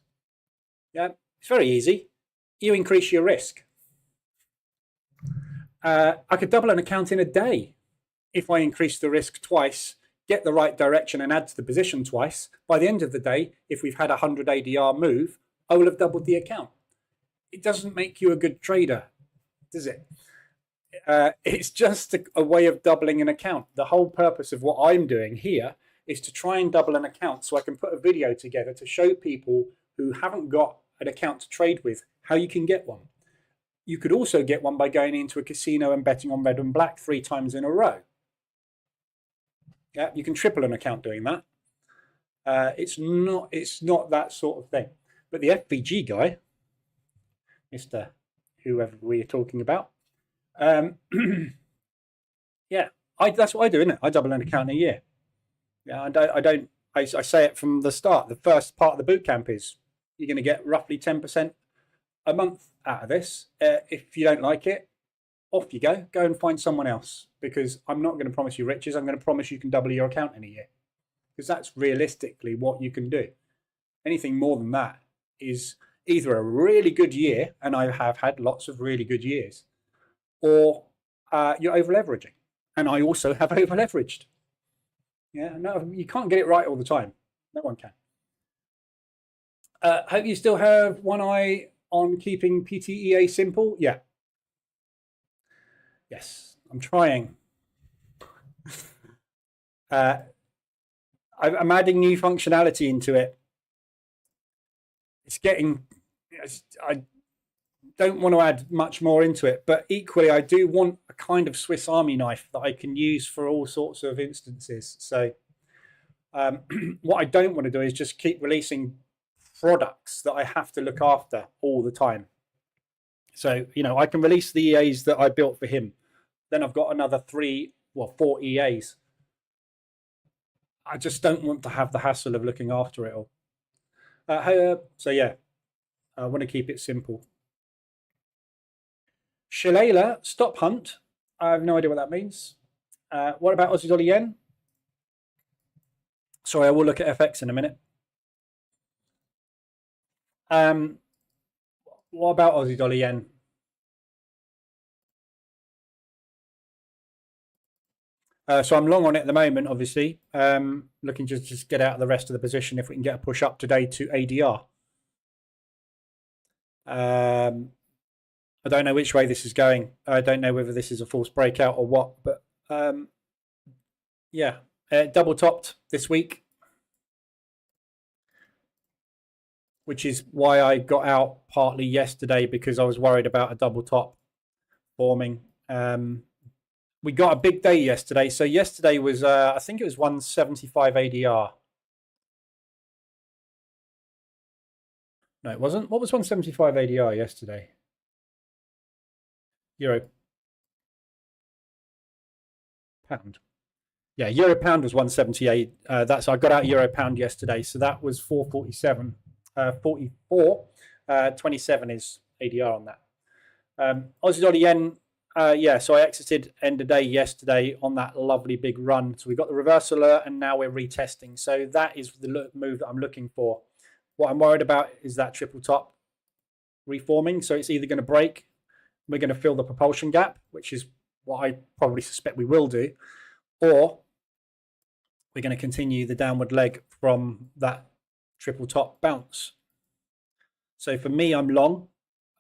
S1: Yeah. It's very easy. You increase your risk. I could double an account in a day if I increase the risk twice, get the right direction and add to the position twice. By the end of the day, if we've had a 100 ADR move, I will have doubled the account. It doesn't make you a good trader, does it? It's just a way of doubling an account. The whole purpose of what I'm doing here is to try and double an account so I can put a video together to show people who haven't got an account to trade with how you can get one. You could also get one by going into a casino and betting on red and black 3 times in a row. Yeah, you can triple an account doing that. It's not that sort of thing. But the FVG guy, Mr. whoever we're talking about, yeah, that's what I do, isn't it? I double an account in a year. Yeah, I say it from the start. The first part of the bootcamp is you're going to get roughly 10% a month out of this. If you don't like it, off you go. Go and find someone else, because I'm not going to promise you riches. I'm going to promise you can double your account in a year, because that's realistically what you can do. Anything more than that is either a really good year, and I have had lots of really good years, or you're over leveraging, and I also have over leveraged. Yeah, no, you can't get it right all the time. No one can. Hope you still have one eye on keeping PTEA simple. Yeah. Yes, I'm trying. I'm adding new functionality into it. It's getting, I don't want to add much more into it, but equally I do want a kind of Swiss Army knife that I can use for all sorts of instances. So what I don't want to do is just keep releasing products that I have to look after all the time. So, I can release the EAs that I built for him. Then I've got another 4 EAs. I just don't want to have the hassle of looking after it all. So yeah, I want to keep it simple. Shalala, stop hunt. I have no idea what that means. What about Aussie dollar yen? Sorry, I will look at FX in a minute. What about Aussie dollar yen? So I'm long on it at the moment, obviously. Looking to just get out of the rest of the position if we can get a push up today to ADR. I don't know which way this is going. I don't know whether this is a false breakout or what, but yeah, double topped this week, which is why I got out partly yesterday, because I was worried about a double top forming. We got a big day yesterday. So yesterday was, I think it was 175 ADR. No, it wasn't. What was 175 ADR yesterday? Euro pound. Yeah, euro pound was 178. That's I got out euro pound yesterday, so that was 447. 44. 27 is ADR on that. Aussie dollar yen. yeah, so I exited end of day yesterday on that lovely big run. So we got the reversal alert and now we're retesting. So that is the move that I'm looking for. What I'm worried about is that triple top reforming. So it's either going to break, we're going to fill the propulsion gap, which is what I probably suspect we will do, or we're going to continue the downward leg from that triple top bounce. So for me, I'm long.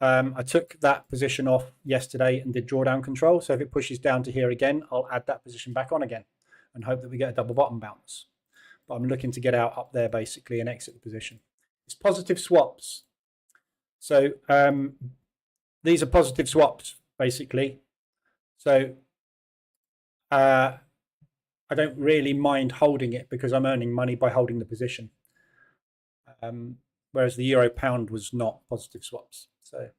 S1: I took that position off yesterday and did drawdown control. So if it pushes down to here again, I'll add that position back on again and hope that we get a double bottom bounce. But I'm looking to get out up there basically and exit the position. It's positive swaps. So these are positive swaps basically. So I don't really mind holding it because I'm earning money by holding the position. Whereas the euro pound was not positive swaps. So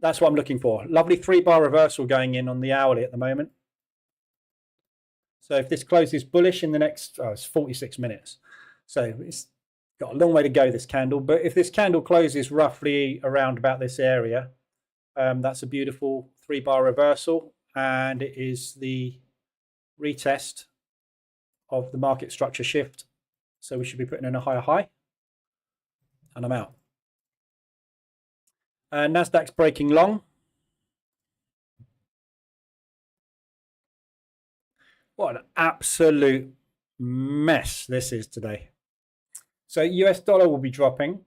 S1: that's what I'm looking for. Lovely 3-bar reversal going in on the hourly at the moment. So if this closes bullish in the next, it's 46 minutes. So it's got a long way to go, this candle. But if this candle closes roughly around about this area, that's a beautiful 3-bar reversal. And it is the retest of the market structure shift. So we should be putting in a higher high. And I'm out. Nasdaq's breaking long. What an absolute mess this is today. So US dollar will be dropping.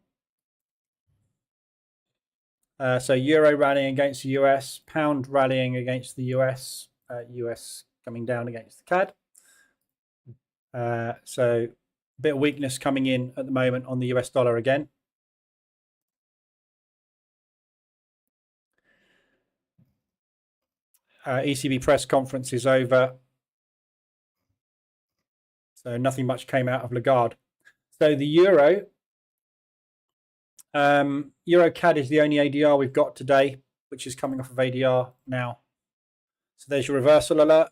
S1: So euro rallying against the US, pound rallying against the US, US coming down against the CAD. So a bit of weakness coming in at the moment on the US dollar again. ECB press conference is over. So nothing much came out of Lagarde. So the euro, euro CAD is the only ADR we've got today, which is coming off of ADR now. So there's your reversal alert.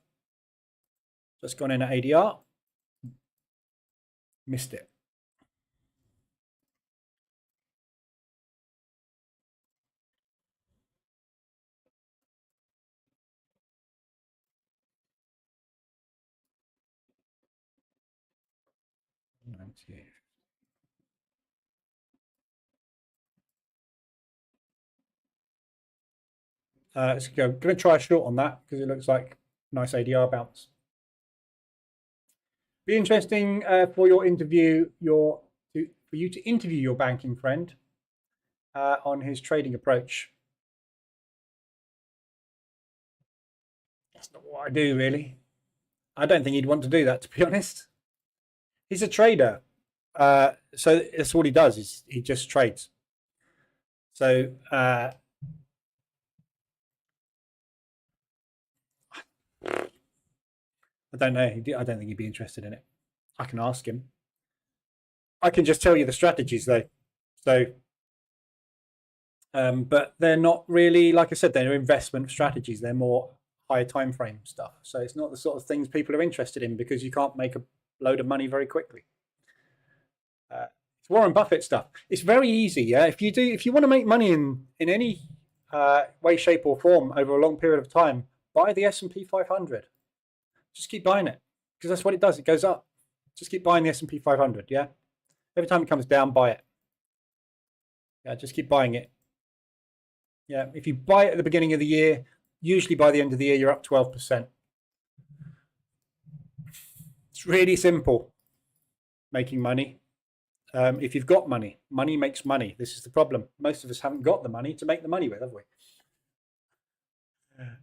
S1: Just gone in at ADR. Missed it. Let's go. I'm going to try a short on that because it looks like a nice ADR bounce. Be interesting for your interview, for you to interview your banking friend on his trading approach. That's not what I do, really. I don't think he'd want to do that, to be honest. He's a trader. So that's all he does, is he just trades. So I don't know. I don't think he'd be interested in it. I can ask him. I can just tell you the strategies, though. So, but they're not really, like I said, they're investment strategies. They're more higher time frame stuff. So it's not the sort of things people are interested in because you can't make a load of money very quickly. It's Warren Buffett stuff. It's very easy, yeah. If you want to make money in any way, shape, or form over a long period of time, buy the S&P 500. Just keep buying it because that's what it does. It goes up. Just keep buying the S&P 500. Yeah. Every time it comes down, buy it. Yeah. Just keep buying it. Yeah. If you buy it at the beginning of the year, usually by the end of the year, you're up 12%. It's really simple. Making money. If you've got money, money makes money. This is the problem. Most of us haven't got the money to make the money with, have we?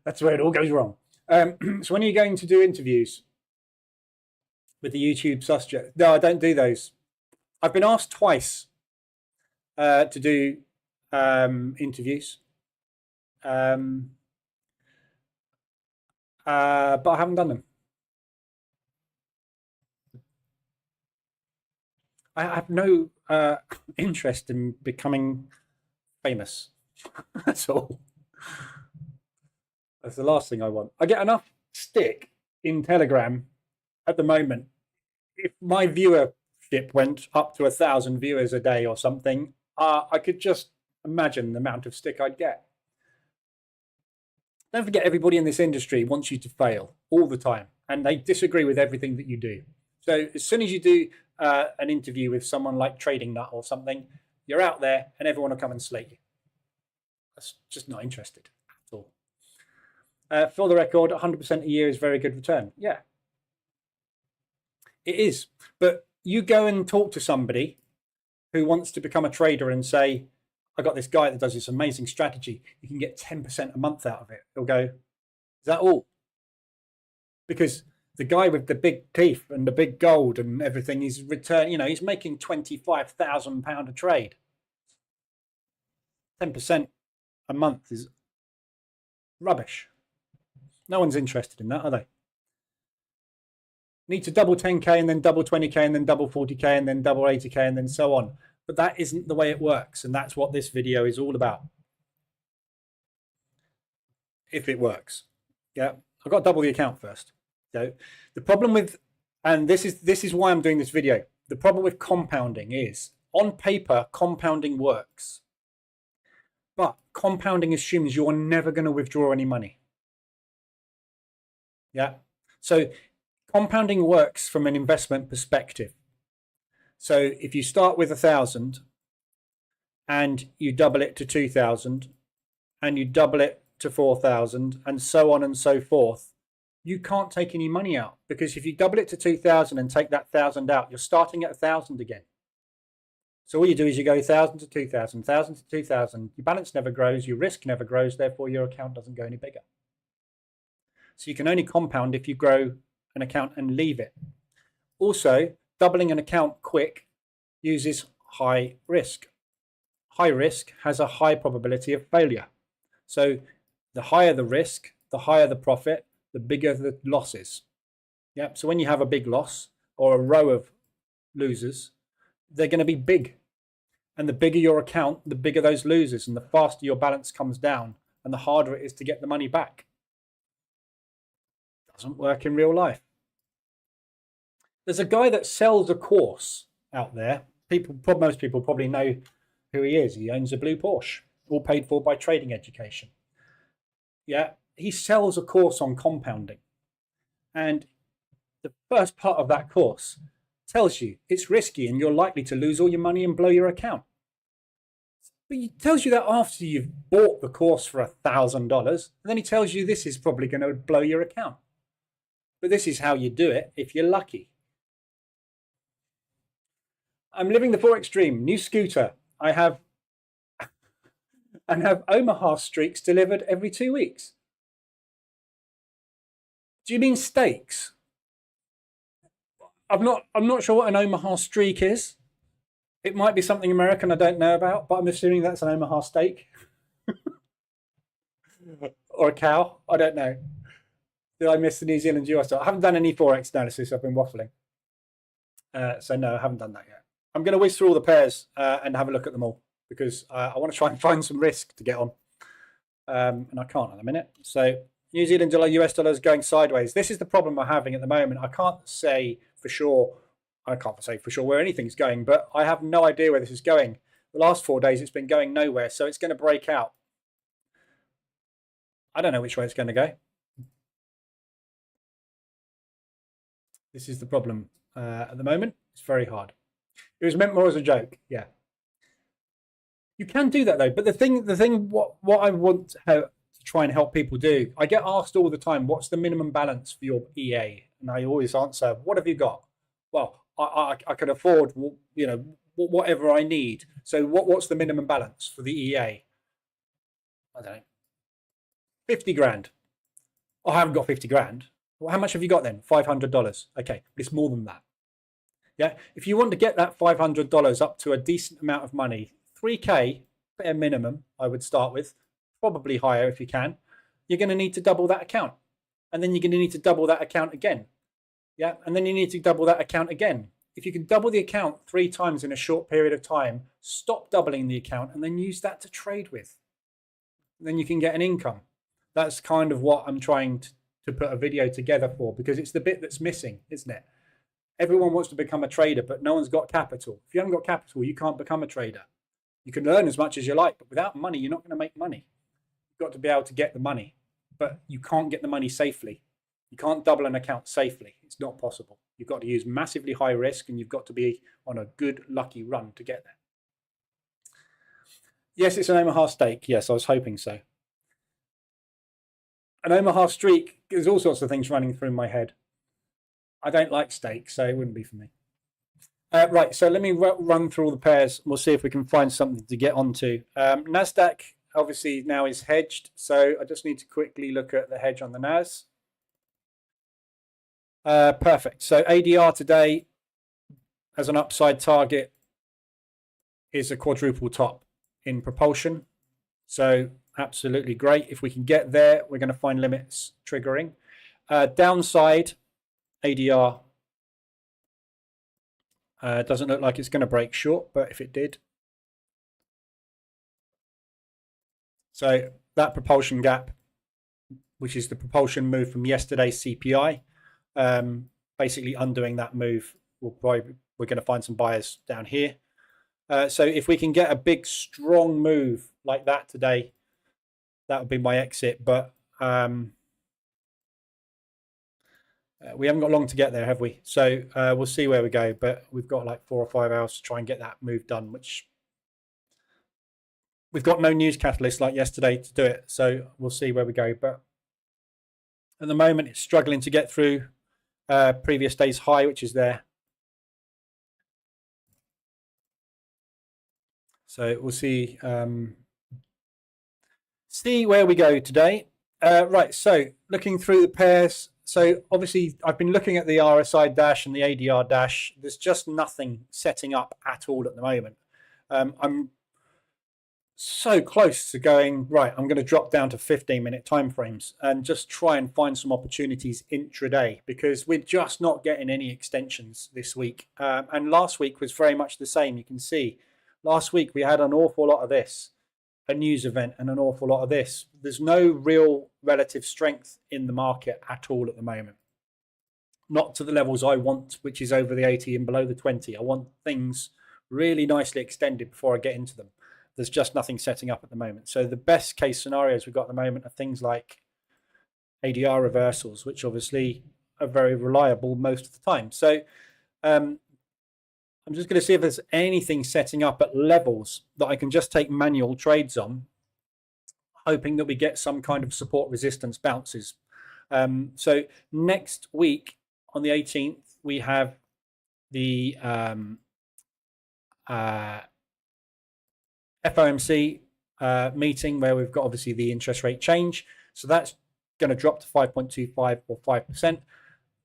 S1: That's where it all goes wrong. So when are you going to do interviews with the YouTube subject? No, I don't do those. I've been asked twice to do interviews, but I haven't done them. I have no interest in becoming famous. That's all. That's the last thing I want. I get enough stick in Telegram at the moment. If my viewership went up to 1,000 viewers a day or something, I could just imagine the amount of stick I'd get. Don't forget, everybody in this industry wants you to fail all the time, and they disagree with everything that you do. So as soon as you do an interview with someone like Trading Nut or something, you're out there and everyone will come and slate you. That's just not interested at all. For the record, 100% a year is very good return. Yeah, it is. But you go and talk to somebody who wants to become a trader and say, I got this guy that does this amazing strategy. You can get 10% a month out of it. He'll go, is that all? Because the guy with the big teeth and the big gold and everything, he's he's making £25,000 a trade. 10% a month is rubbish. No one's interested in that, are they? Need to double 10K and then double 20K and then double 40K and then double 80K and then so on. But that isn't the way it works. And that's what this video is all about. If it works. Yeah, I've got to double the account first. So the problem with, and this is why I'm doing this video. The problem with compounding is, on paper, compounding works. But compounding assumes you're never going to withdraw any money. Yeah. So compounding works from an investment perspective. So if you start with 1,000 and you double it to 2,000 and you double it to 4,000 and so on and so forth, you can't take any money out, because if you double it to 2,000 and take that 1,000 out, you're starting at 1,000 again. So all you do is you go 1,000 to 2,000, 1,000 to 2,000. Your balance never grows, your risk never grows, therefore your account doesn't go any bigger. So you can only compound if you grow an account and leave it. Also, doubling an account quick uses high risk. High risk has a high probability of failure. So the higher the risk, the higher the profit, the bigger the losses. Yeah. So when you have a big loss or a row of losers, they're going to be big. And the bigger your account, the bigger those losers, and the faster your balance comes down and the harder it is to get the money back. Doesn't work in real life. There's a guy that sells a course out there. Most people probably know who he is. He owns a blue Porsche, all paid for by Trading Education. Yeah, he sells a course on compounding. And the first part of that course tells you it's risky and you're likely to lose all your money and blow your account. But he tells you that after you've bought the course for $1,000, and then he tells you this is probably going to blow your account. But this is how you do it if you're lucky. I'm living the Forex dream. New scooter. I have Omaha streaks delivered every 2 weeks. Do you mean steaks? I'm not sure what an Omaha streak is. It might be something American I don't know about, but I'm assuming that's an Omaha steak. Or a cow. I don't know. Did I miss the New Zealand US? I haven't done any Forex analysis. I've been waffling. So no, I haven't done that yet. I'm going to whiz through all the pairs and have a look at them all, because I want to try and find some risk to get on. And I can't at the minute. So New Zealand dollar, US dollar is going sideways. This is the problem I'm having at the moment. I can't say for sure where anything's going, but I have no idea where this is going. The last 4 days, it's been going nowhere. So it's going to break out. I don't know which way it's going to go. This is the problem at the moment. It's very hard. It was meant more as a joke, yeah. You can do that though, but what I want to try and help people do, I get asked all the time, what's the minimum balance for your EA? And I always answer, what have you got? Well, I can afford, whatever I need. So what's the minimum balance for the EA? I don't know. 50 grand. Oh, I haven't got 50 grand. Well, how much have you got then? $500. Okay, but it's more than that. Yeah, if you want to get that $500 up to a decent amount of money, 3K bare minimum, I would start with, probably higher if you can. You're going to need to double that account, and then you're going to need to double that account again. Yeah, and then you need to double that account again. If you can double the account 3 times in a short period of time, stop doubling the account and then use that to trade with. And then you can get an income. That's kind of what I'm trying to put a video together for, because it's the bit that's missing, isn't it? Everyone wants to become a trader, but no one's got capital. If you haven't got capital, you can't become a trader. You can learn as much as you like, but without money, you're not going to make money. You've got to be able to get the money. but you can't get the money safely. You can't double an account safely. It's not possible. You've got to use massively high risk, and you've got to be on a good lucky run to get there. Yes, it's an Omaha stake. Yes, I was hoping so. An Omaha streak, there's all sorts of things running through my head. I don't like stakes, so it wouldn't be for me. Right, so let me run through all the pairs. We'll see if we can find something to get onto. NASDAQ obviously now is hedged, so I just need to quickly look at the hedge on the NAS. Perfect. So ADR today as an upside target is a quadruple top in propulsion. So absolutely great. If we can get there, we're going to find limits triggering. Downside, ADR doesn't look like it's going to break short, but if it did. So that propulsion gap, which is the propulsion move from yesterday's CPI, basically undoing that move, we're going to find some buyers down here. So if we can get a big, strong move like that today, that would be my exit. But we haven't got long to get there, have we? So we'll see where we go. But we've got like 4 or 5 hours to try and get that move done, which we've got no news catalyst like yesterday to do it. So we'll see where we go. But at the moment, it's struggling to get through previous day's high, which is there. So we'll see where we go today. Right, so looking through the pairs. So obviously, I've been looking at the RSI dash and the ADR dash. There's just nothing setting up at all at the moment. I'm so close to going, right, I'm going to drop down to 15-minute timeframes and just try and find some opportunities intraday, because we're just not getting any extensions this week. And last week was very much the same. You can see last week we had an awful lot of this, a news event, and an awful lot of this. There's no real relative strength in the market at all at the moment. Not to the levels I want, which is over the 80 and below the 20. I want things really nicely extended before I get into them. There's just nothing setting up at the moment. So the best case scenarios we've got at the moment are things like ADR reversals, which obviously are very reliable most of the time. So I'm just going to see if there's anything setting up at levels that I can just take manual trades on, hoping that we get some kind of support resistance bounces. So next week on the 18th, we have the FOMC meeting, where we've got obviously the interest rate change. So that's going to drop to 5.25 or 5%.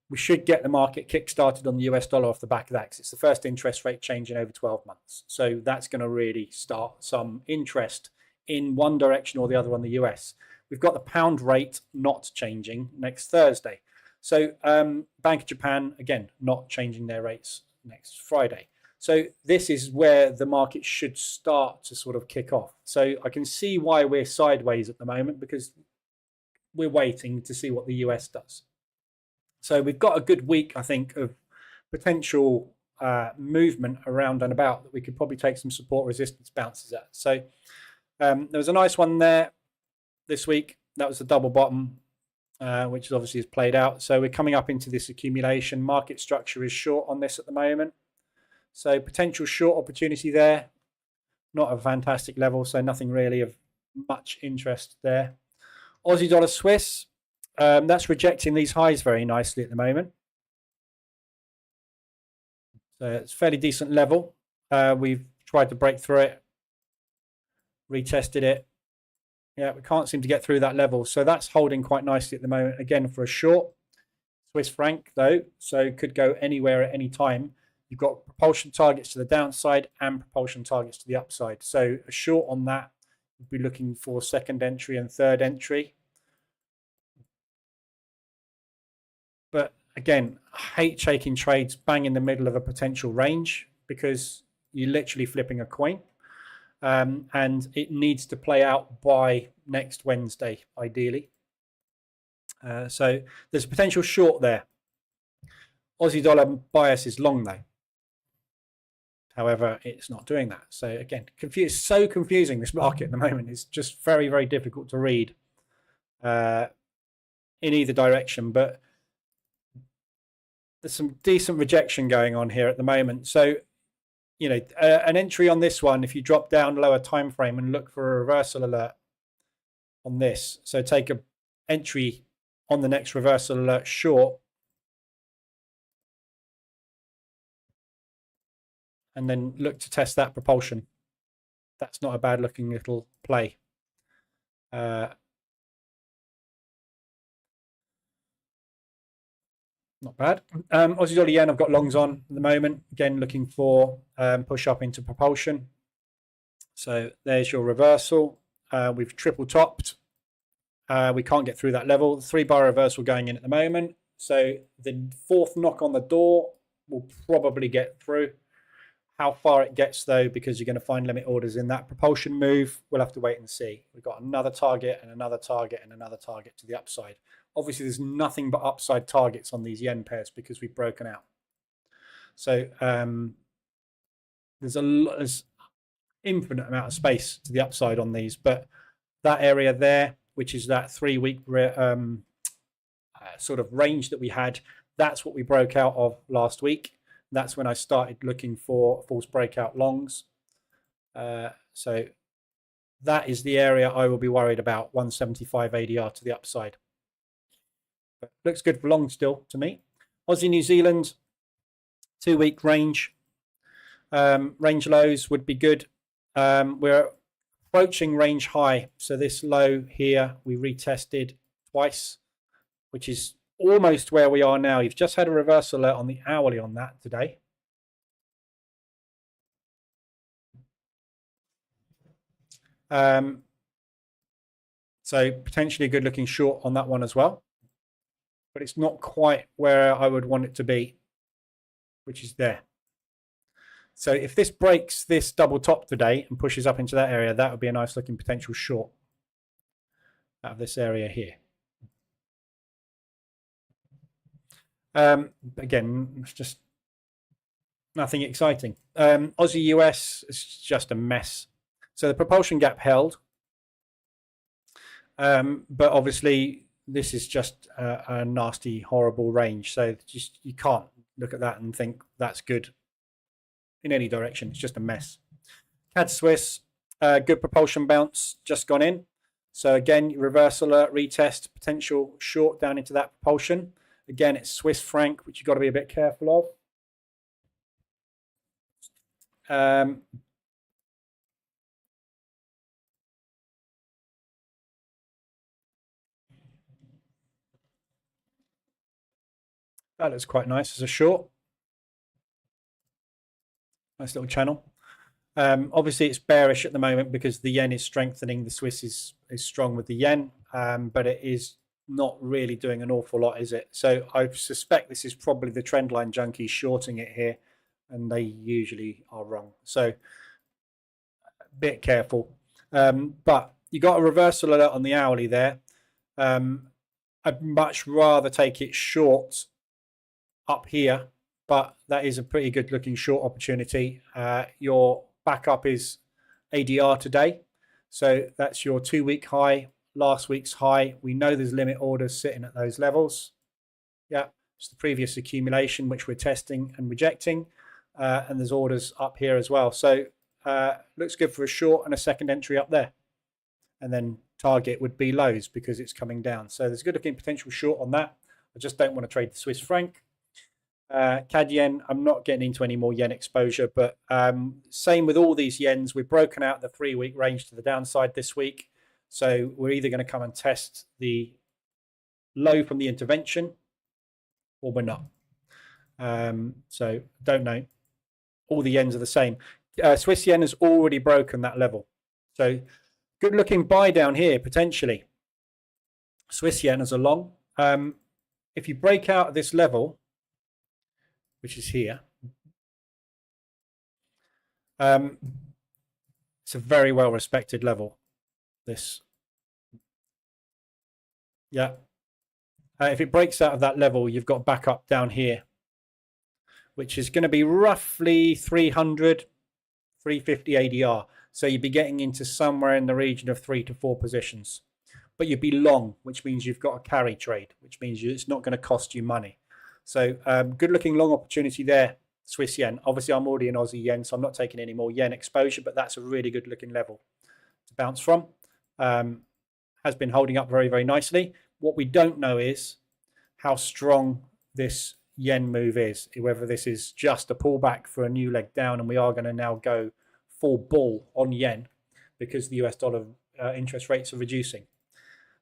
S1: We should get the market kick-started on the US dollar off the back of that, because it's the first interest rate change in over 12 months. So that's going to really start some interest in one direction or the other on the US. We've got the pound rate not changing next Thursday. So Bank of Japan, again, not changing their rates next Friday. So this is where the market should start to sort of kick off. So I can see why we're sideways at the moment, because we're waiting to see what the US does. So we've got a good week, I think, of potential movement around and about that we could probably take some support resistance bounces at. So there was a nice one there this week. That was the double bottom, which obviously has played out. So we're coming up into this accumulation. Market structure is short on this at the moment. So potential short opportunity there. Not a fantastic level, so nothing really of much interest there. Aussie dollar Swiss. That's rejecting these highs very nicely at the moment. So it's a fairly decent level. We've tried to break through it, retested it. Yeah, we can't seem to get through that level. So that's holding quite nicely at the moment. Again, for a short. Swiss franc, though, so could go anywhere at any time. You've got propulsion targets to the downside and propulsion targets to the upside. So a short on that, we'd be looking for second entry and third entry. But again, I hate taking trades bang in the middle of a potential range, because you're literally flipping a coin. And it needs to play out by next Wednesday, ideally. So there's a potential short there. Aussie dollar bias is long, though. However, it's not doing that. So again, so confusing, this market at the moment. It's just very, very difficult to read. in either direction, but there's some decent rejection going on here at the moment. So, you know, an entry on this one, if you drop down lower time frame and look for a reversal alert on this, so take a entry on the next reversal alert short, and then look to test that propulsion. That's not a bad looking little play. Not bad. Aussie dollar yen, I've got longs on at the moment. Again, looking for push up into propulsion. So there's your reversal. We've triple topped. We can't get through that level. The 3-bar reversal going in at the moment. So the fourth knock on the door will probably get through. How far it gets, though, because you're going to find limit orders in that propulsion move, we'll have to wait and see. We've got another target and another target and another target to the upside. Obviously, there's nothing but upside targets on these yen pairs because we've broken out. So there's infinite amount of space to the upside on these, but that area there, which is that 3-week sort of range that we had, that's what we broke out of last week. That's when I started looking for false breakout longs. So that is the area I will be worried about, 175 ADR to the upside. But looks good for long still to me. Aussie New Zealand, 2-week range. Range lows would be good. We're approaching range high. So this low here, we retested twice, which is almost where we are now. You've just had a reversal alert on the hourly on that today. So potentially a good looking short on that one as well. But it's not quite where I would want it to be, which is there. So if this breaks this double top today and pushes up into that area, that would be a nice looking potential short out of this area here. Again, it's just nothing exciting. Aussie US is just a mess. So the propulsion gap held. But obviously this is just a nasty, horrible range. So just you can't look at that and think that's good in any direction. It's just a mess. CAD Swiss, good propulsion bounce, just gone in. So again, reversal alert, retest, potential short down into that propulsion. Again, it's Swiss franc, which you've got to be a bit careful of. That looks quite nice as a short. Nice little channel. Obviously, it's bearish at the moment because the yen is strengthening. The Swiss is strong with the yen, but it is not really doing an awful lot, is it? So I suspect this is probably the trend line junkies shorting it here, and they usually are wrong. So a bit careful. But you got a reversal alert on the hourly there. I'd much rather take it short up here, but that is a pretty good looking short opportunity. Your backup is ADR today. So that's your 2-week high, last week's high. We know there's limit orders sitting at those levels. Yeah, it's the previous accumulation, which we're testing and rejecting. And there's orders up here as well. So looks good for a short and a second entry up there. And then target would be lows because it's coming down. So there's a good looking potential short on that. I just don't want to trade the Swiss franc. CAD yen, I'm not getting into any more yen exposure, but same with all these yens. We've broken out the 3-week range to the downside this week. So we're either going to come and test the low from the intervention or we're not. So don't know. All the yens are the same. Swiss yen has already broken that level. So good looking buy down here, potentially. Swiss yen as a long. If you break out at this level, which is here, it's a very well respected level. This, yeah. If it breaks out of that level, you've got back up down here, which is going to be roughly 300, 350 ADR. So you'd be getting into somewhere in the region of 3 to 4 positions, but you'd be long, which means you've got a carry trade, which means it's not going to cost you money. So good looking long opportunity there, Swiss yen. Obviously, I'm already in Aussie yen, so I'm not taking any more yen exposure, but that's a really good looking level to bounce from. Has been holding up very, very nicely. What we don't know is how strong this yen move is, whether this is just a pullback for a new leg down and we are going to now go full bull on yen because the US dollar interest rates are reducing.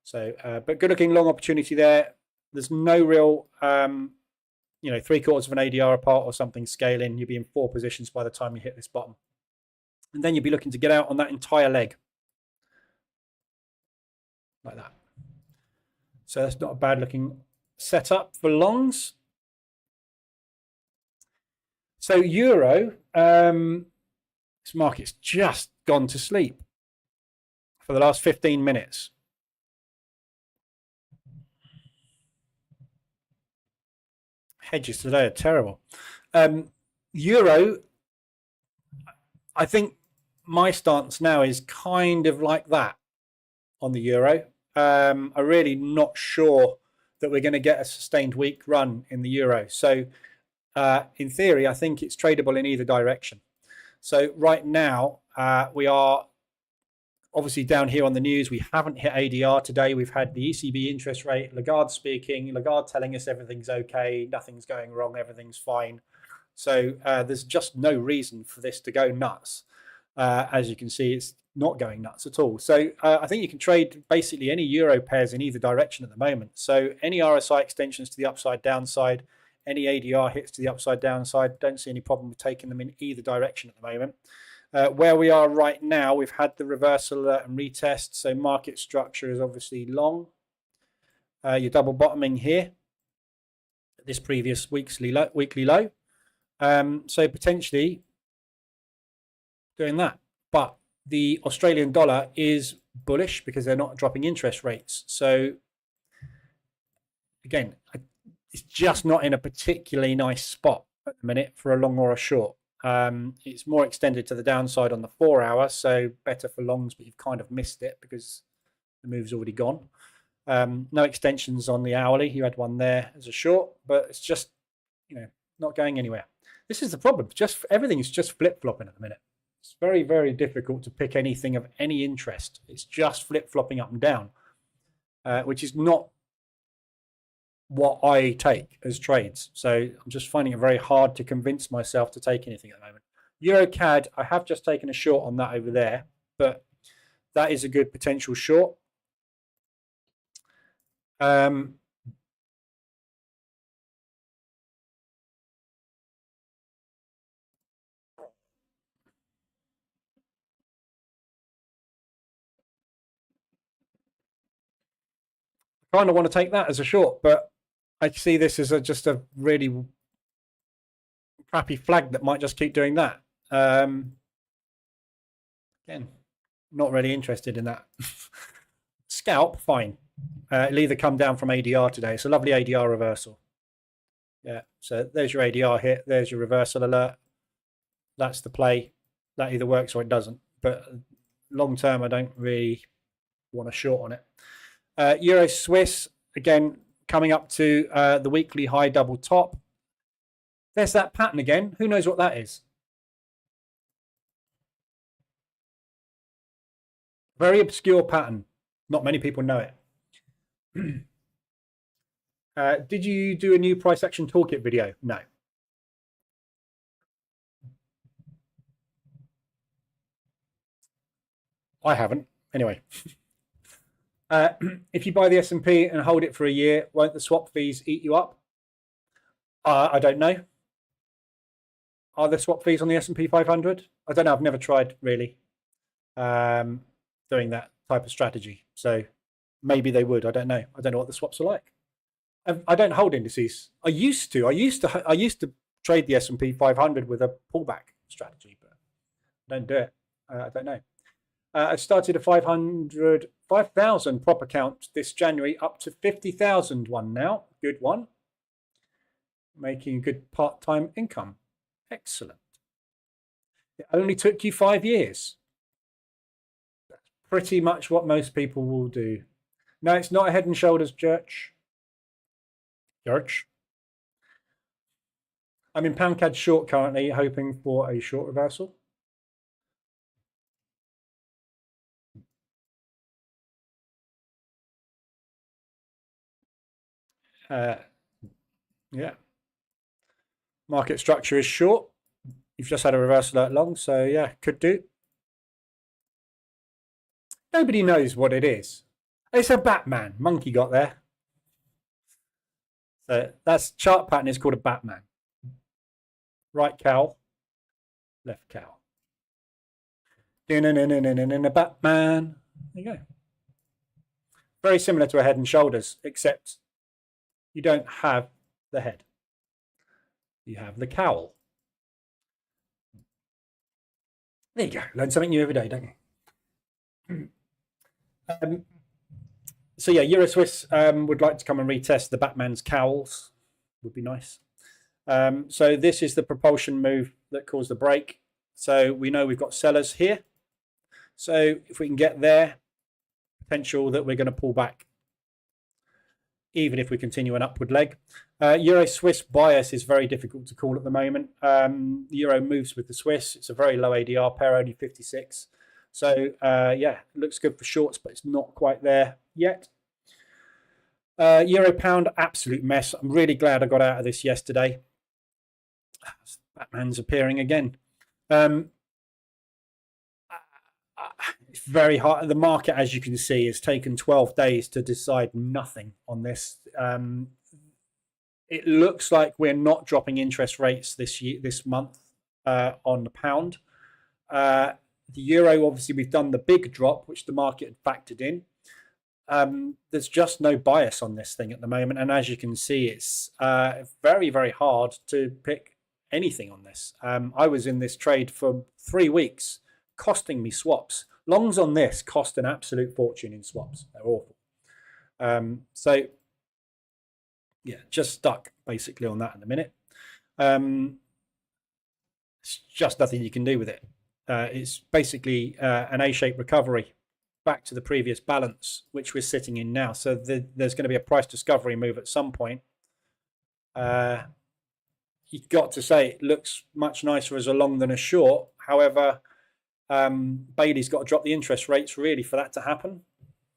S1: So, but good looking long opportunity there. There's no real, 3/4 of an ADR apart or something scaling. You'll be in 4 positions by the time you hit this bottom. And then you'll be looking to get out on that entire leg. Like that. So that's not a bad looking setup for longs. So Euro, this market's just gone to sleep for the last 15 minutes. Hedges today are terrible. Euro, I think my stance now is kind of like that on the Euro. I'm really not sure that we're going to get a sustained weak run in the Euro. So in theory, I think it's tradable in either direction. So right now, we are obviously down here on the news. We haven't hit ADR today. We've had the ECB interest rate, Lagarde speaking, Lagarde telling us everything's okay, nothing's going wrong, everything's fine. So there's just no reason for this to go nuts. As you can see, it's not going nuts at all. So I think you can trade basically any Euro pairs in either direction at the moment. So any RSI extensions to the upside downside, any ADR hits to the upside downside, don't see any problem with taking them in either direction at the moment. Where we are right now, we've had the reversal alert and retest. So market structure is obviously long. You're double bottoming here at this previous weekly low. So potentially doing that. But the Australian dollar is bullish because they're not dropping interest rates. So again, it's just not in a particularly nice spot at the minute for a long or a short. It's more extended to the downside on the 4 hour, so better for longs, but you've kind of missed it because the move's already gone. No extensions on the hourly. You had one there as a short, but it's just, not going anywhere. This is the problem. Everything is just flip-flopping at the minute. It's very, very difficult to pick anything of any interest. It's just flip-flopping up and down, which is not what I take as trades. So I'm just finding it very hard to convince myself to take anything at the moment. Euro CAD, I have just taken a short on that over there, but that is a good potential short. I kind of want to take that as a short, but I see this as just a really crappy flag that might just keep doing that. Again, not really interested in that. Scalp, fine. It'll either come down from ADR today. It's a lovely ADR reversal. Yeah, so there's your ADR hit. There's your reversal alert. That's the play. That either works or it doesn't. But long term, I don't really want a short on it. Euro Swiss, again, coming up to the weekly high double top. There's that pattern again. Who knows what that is? Very obscure pattern. Not many people know it. Did you do a new Price Action Toolkit video? No. I haven't. Anyway. If you buy the S&P and hold it for a year, won't the swap fees eat you up? I don't know. Are there swap fees on the S&P 500? I don't know. I've never tried really doing that type of strategy. So maybe they would. I don't know. I don't know what the swaps are like. I don't hold indices. I used to trade the S&P 500 with a pullback strategy, but I don't do it. I don't know. I started a 5,000 prop account this January, up to 50,000 one now. Good one. Making good part-time income. Excellent. It only took you 5 years. That's pretty much what most people will do. No, it's not a head and shoulders, Church. I'm in pound CAD short currently, hoping for a short reversal. Yeah. Market structure is short. You've just had a reversal that long, so yeah, could do. Nobody knows what it is. It's a Batman. Monkey got there. So that's chart pattern is called a Batman. Right cowl, left cowl. A Batman. There you go. Very similar to a head and shoulders, except you don't have the head. You have the cowl. There you go. Learn something new every day, don't you? So yeah, Euro Swiss would like to come and retest the Batman's cowls. Would be nice. So this is the propulsion move that caused the break. So we know we've got sellers here. So if we can get there, potential that we're going to pull back, even if we continue an upward leg. Euro Swiss bias is very difficult to call at the moment. The Euro moves with the Swiss. It's a very low ADR pair, only 56. So yeah, it looks good for shorts, but it's not quite there yet. Euro pound, absolute mess. I'm really glad I got out of this yesterday. Batman's appearing again. It's very hard. The market, as you can see, has taken 12 days to decide nothing on this. It looks like we're not dropping interest rates this month on the pound. The euro, obviously, we've done the big drop, which the market had factored in. There's just no bias on this thing at the moment, and as you can see, it's very, very hard to pick anything on this. I was in this trade for 3 weeks, costing me swaps. Longs on this cost an absolute fortune in swaps. They're awful. So yeah, just stuck basically on that in a minute. It's just nothing you can do with it. It's basically an A-shaped recovery back to the previous balance, which we're sitting in now. So there's going to be a price discovery move at some point. You've got to say it looks much nicer as a long than a short. However, Bailey's got to drop the interest rates really for that to happen.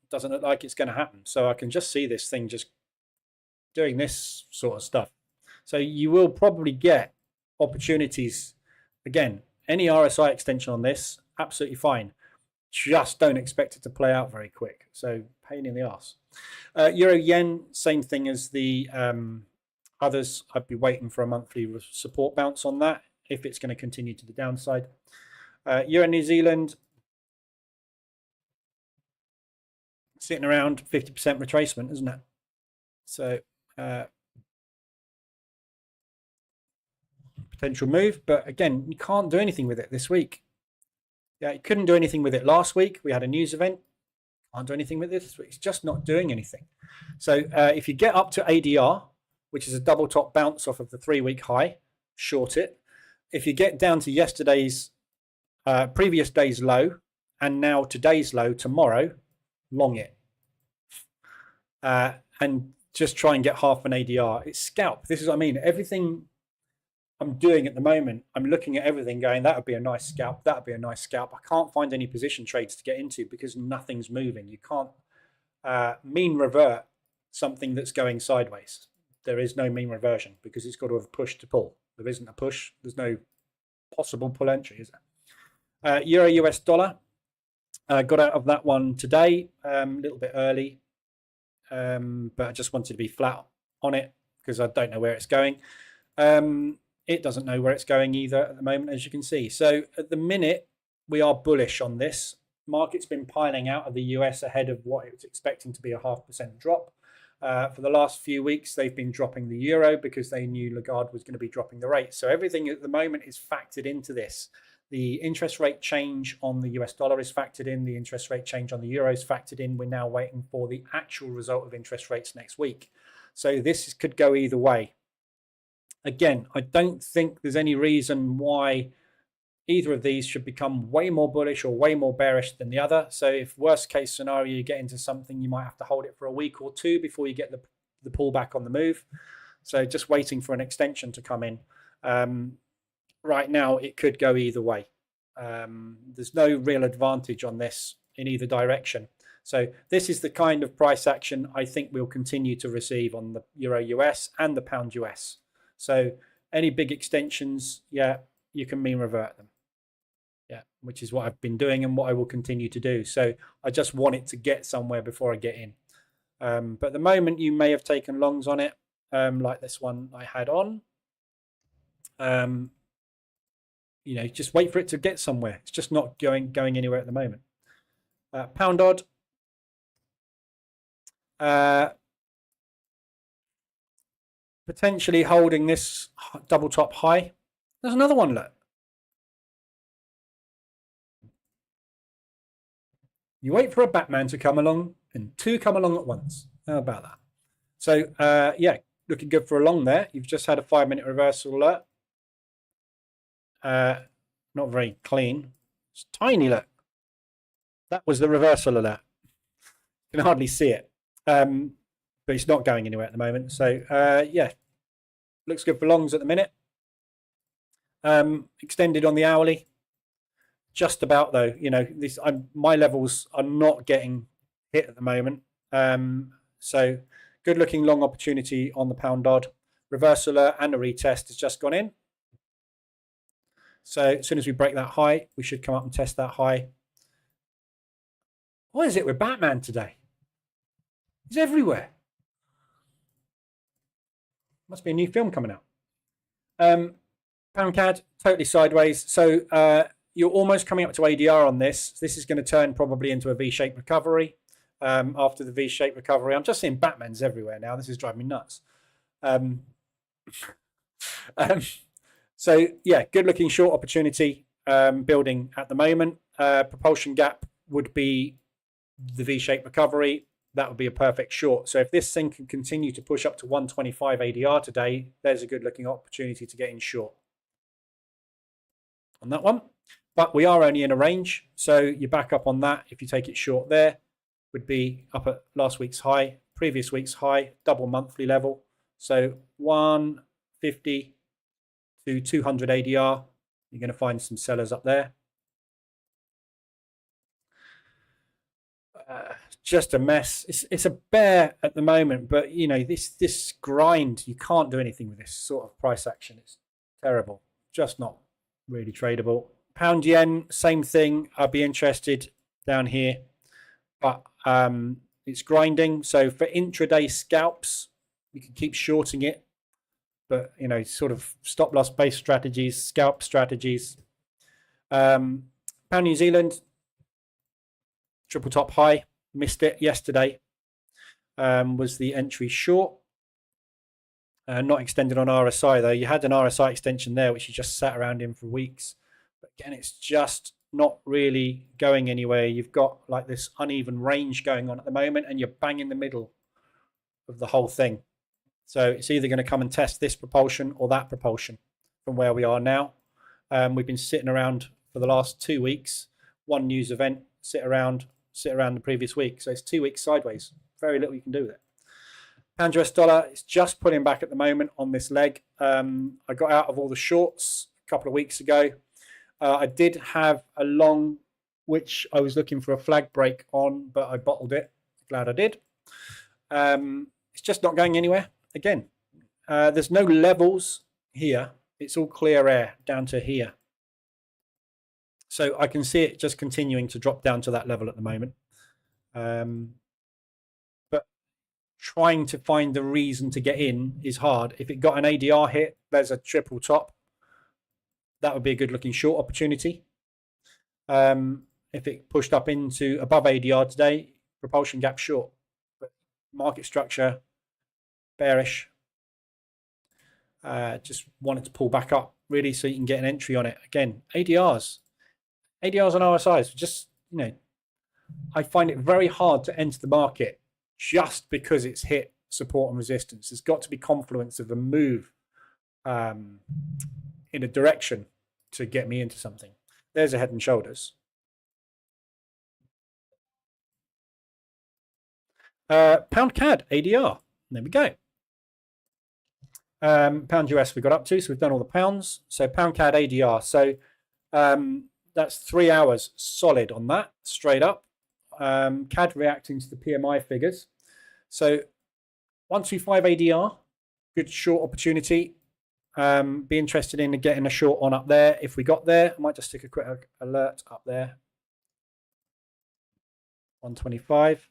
S1: It doesn't look like it's going to happen. So I can just see this thing just doing this sort of stuff. So you will probably get opportunities. Again, any RSI extension on this, absolutely fine. Just don't expect it to play out very quick. So pain in the arse. Euro yen, same thing as the others. I'd be waiting for a monthly support bounce on that if it's going to continue to the downside. Euro New Zealand, sitting around 50% retracement, isn't it? So potential move, but again, you can't do anything with it this week. Yeah, you couldn't do anything with it last week. We had a news event. Can't do anything with it this week. It's just not doing anything. So if you get up to ADR, which is a double top bounce off of the 3-week high, short it. If you get down to yesterday's previous day's low and now today's low tomorrow, long it. And just try and get half an ADR. It's scalp. This is what I mean. Everything I'm doing at the moment, I'm looking at everything going, that would be a nice scalp. That would be a nice scalp. I can't find any position trades to get into because nothing's moving. You can't mean revert something that's going sideways. There is no mean reversion because it's got to have pushed to pull. There isn't a push. There's no possible pull entry, is there? Euro US dollar. Got out of that one today, a little bit early. But I just wanted to be flat on it because I don't know where it's going. It doesn't know where it's going either at the moment, as you can see. So at the minute, we are bullish on this. Market's been piling out of the US ahead of what it was expecting to be a 0.5% drop. For the last few weeks, they've been dropping the euro because they knew Lagarde was going to be dropping the rate. So everything at the moment is factored into this. The interest rate change on the US dollar is factored in. The interest rate change on the euro is factored in. We're now waiting for the actual result of interest rates next week. So this could go either way. Again, I don't think there's any reason why either of these should become way more bullish or way more bearish than the other. So if worst case scenario, you get into something, you might have to hold it for a week or two before you get the pullback on the move. So just waiting for an extension to come in. Right now, it could go either way. There's no real advantage on this in either direction. So this is the kind of price action I think we'll continue to receive on the Euro US and the Pound US. So any big extensions, yeah, you can mean revert them. Yeah, which is what I've been doing and what I will continue to do. So I just want it to get somewhere before I get in. But at the moment, you may have taken longs on it, like this one I had on. You know, just wait for it to get somewhere. It's just not going anywhere at the moment. Pound odd. Potentially holding this double top high. There's another one, look. You wait for a Batman to come along and two come along at once. How about that? So, yeah, looking good for a long there. You've just had a 5-minute reversal alert. Not very clean. It's tiny, look. That was the reversal alert. You can hardly see it. But it's not going anywhere at the moment. So, yeah, looks good for longs at the minute. Extended on the hourly. Just about though, you know, my levels are not getting hit at the moment. So good looking long opportunity on the pound odd. Reversal alert and a retest has just gone in. So as soon as we break that high, we should come up and test that high. What is it with Batman today? He's everywhere. Must be a new film coming out. Pound CAD, totally sideways. So you're almost coming up to ADR on this. This is going to turn probably into a V-shaped recovery. After the V-shaped recovery, I'm just seeing Batmans everywhere now. This is driving me nuts. So yeah, good looking short opportunity building at the moment. Propulsion gap would be the V-shaped recovery. That would be a perfect short. So if this thing can continue to push up to 125 ADR today, there's a good looking opportunity to get in short on that one. But we are only in a range, so you back up on that. If you take it short there, would be up at last week's high, previous week's high, double monthly level. So 150 to 200 ADR. You're going to find some sellers up there. Just a mess. It's a bear at the moment, but you know, this grind, you can't do anything with this sort of price action. It's terrible. Just not really tradable. Pound yen, same thing. I'd be interested down here, but it's grinding. So for intraday scalps, you can keep shorting it, but you know, sort of stop loss based strategies, scalp strategies. Pound New Zealand, triple top high, missed it yesterday. Was the entry short. Not extended on RSI though. You had an RSI extension there, which you just sat around in for weeks. But again, it's just not really going anywhere. You've got like this uneven range going on at the moment, and you're bang in the middle of the whole thing. So it's either going to come and test this propulsion or that propulsion from where we are now. We've been sitting around for the last 2 weeks. One news event, sit around the previous week. So it's 2 weeks sideways. Very little you can do with it. Pound US dollar is just pulling back at the moment on this leg. I got out of all the shorts a couple of weeks ago. I did have a long, which I was looking for a flag break on, but I bottled it. Glad I did. It's just not going anywhere. Again, there's no levels here. It's all clear air down to here. So I can see it just continuing to drop down to that level at the moment. But trying to find the reason to get in is hard. If it got an ADR hit, there's a triple top. That would be a good looking short opportunity. If it pushed up into above ADR today, propulsion gap short. But market structure, bearish. Just wanted to pull back up really so you can get an entry on it. Again, ADRs and RSIs, just, you know, I find it very hard to enter the market just because it's hit support and resistance. There's got to be confluence of a move in a direction to get me into something. There's a Head and Shoulders. Pound CAD ADR. There we go. Pound US we got up to, so we've done all the pounds. So pound CAD ADR. So that's 3 hours solid on that, straight up. CAD reacting to the PMI figures. So 125 ADR, good short opportunity. Be interested in getting a short on up there. If we got there, I might just stick a quick alert up there. 125.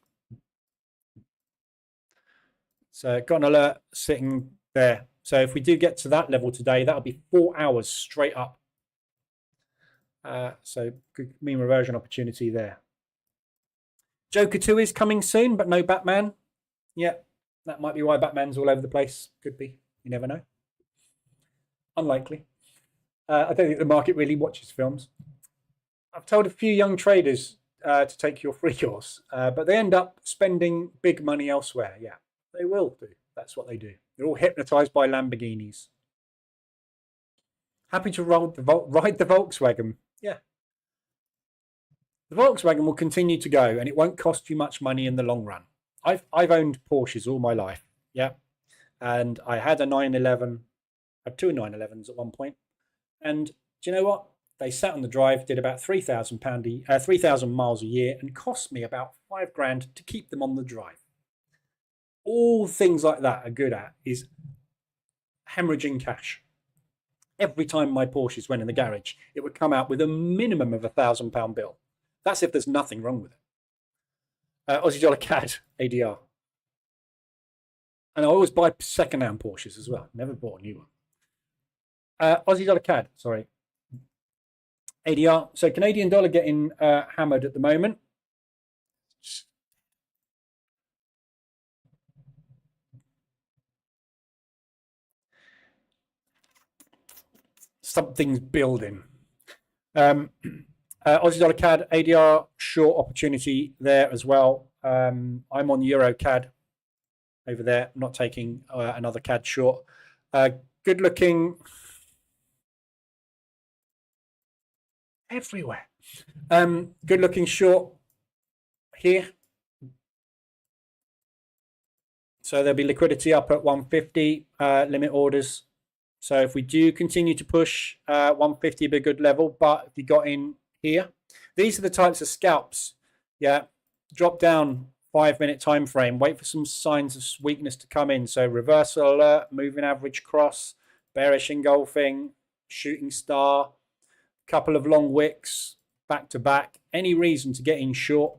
S1: So got an alert sitting there. So if we do get to that level today, that'll be 4 hours straight up. So good mean reversion opportunity there. Joker 2 is coming soon, but no Batman. Yeah, that might be why Batman's all over the place. Could be. You never know. Unlikely. I don't think the market really watches films. I've told a few young traders to take your free course, but they end up spending big money elsewhere. Yeah, they will do. That's what they do. They're all hypnotized by Lamborghinis. Happy to ride the Volkswagen. Yeah. The Volkswagen will continue to go, and it won't cost you much money in the long run. I've owned Porsches all my life. Yeah. And I had a 911. I had two 911s at one point. And do you know what? They sat on the drive, did about 3,000 miles a year, and cost me about $5,000 to keep them on the drive. All things like that are good at is hemorrhaging cash. Every time my Porsches went in the garage, it would come out with a minimum of £1,000 bill. That's if there's nothing wrong with it. Aussie dollar CAD ADR. And I always buy second-hand Porsches as well. Never bought a new one. Aussie dollar CAD, sorry. ADR. So Canadian dollar getting hammered at the moment. Something's building. Aussie dollar CAD ADR short opportunity there as well. I'm on Euro CAD over there. I'm not taking another CAD short. Good looking everywhere. Good looking short here. So there'll be liquidity up at 150 limit orders. So if we do continue to push 150 would be a good level, but if you got in here, these are the types of scalps. Yeah, drop down 5-minute time frame, wait for some signs of weakness to come in. So reversal alert, moving average cross, bearish engulfing, shooting star, couple of long wicks back to back, any reason to get in short.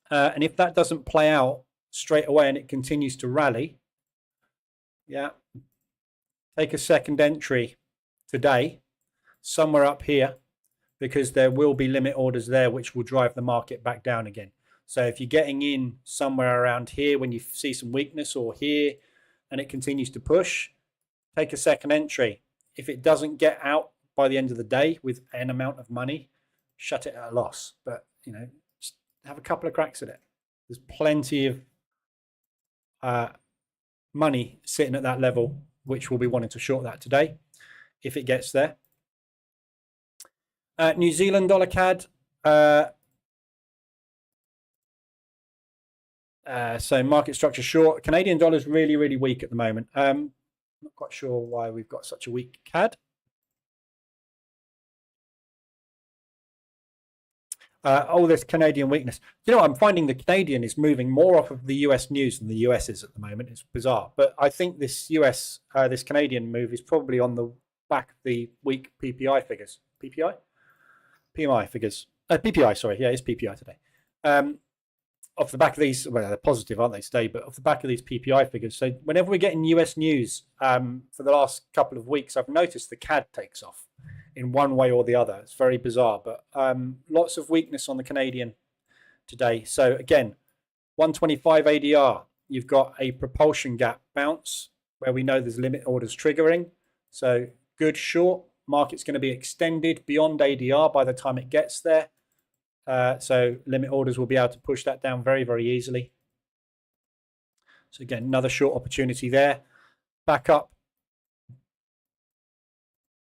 S1: And if that doesn't play out straight away and it continues to rally, yeah, take a second entry today somewhere up here, because there will be limit orders there which will drive the market back down again. So if you're getting in somewhere around here when you see some weakness, or here and it continues to push, take a second entry. If it doesn't get out by the end of the day with an amount of money, shut it at a loss. But you know, just have a couple of cracks at it. There's plenty of money sitting at that level which will be wanting to short that today if it gets there. New Zealand dollar CAD. So market structure short. Canadian dollar is really, really weak at the moment. Not quite sure why we've got such a weak CAD. All this Canadian weakness. You know, I'm finding the Canadian is moving more off of the US news than the US is at the moment. It's bizarre. But I think this this Canadian move is probably on the back of the weak PPI figures. PPI? PMI figures. PPI, sorry. Yeah, it's PPI today. Off the back of these, well, they're positive, aren't they, today? But off the back of these PPI figures. So whenever we're getting US news for the last couple of weeks, I've noticed the CAD takes off in one way or the other. It's very bizarre, but lots of weakness on the Canadian today. So again, 125 ADR, you've got a propulsion gap bounce where we know there's limit orders triggering. So good short. Market's going to be extended beyond ADR by the time it gets there. So limit orders will be able to push that down very, very easily. So again, another short opportunity there. Back up.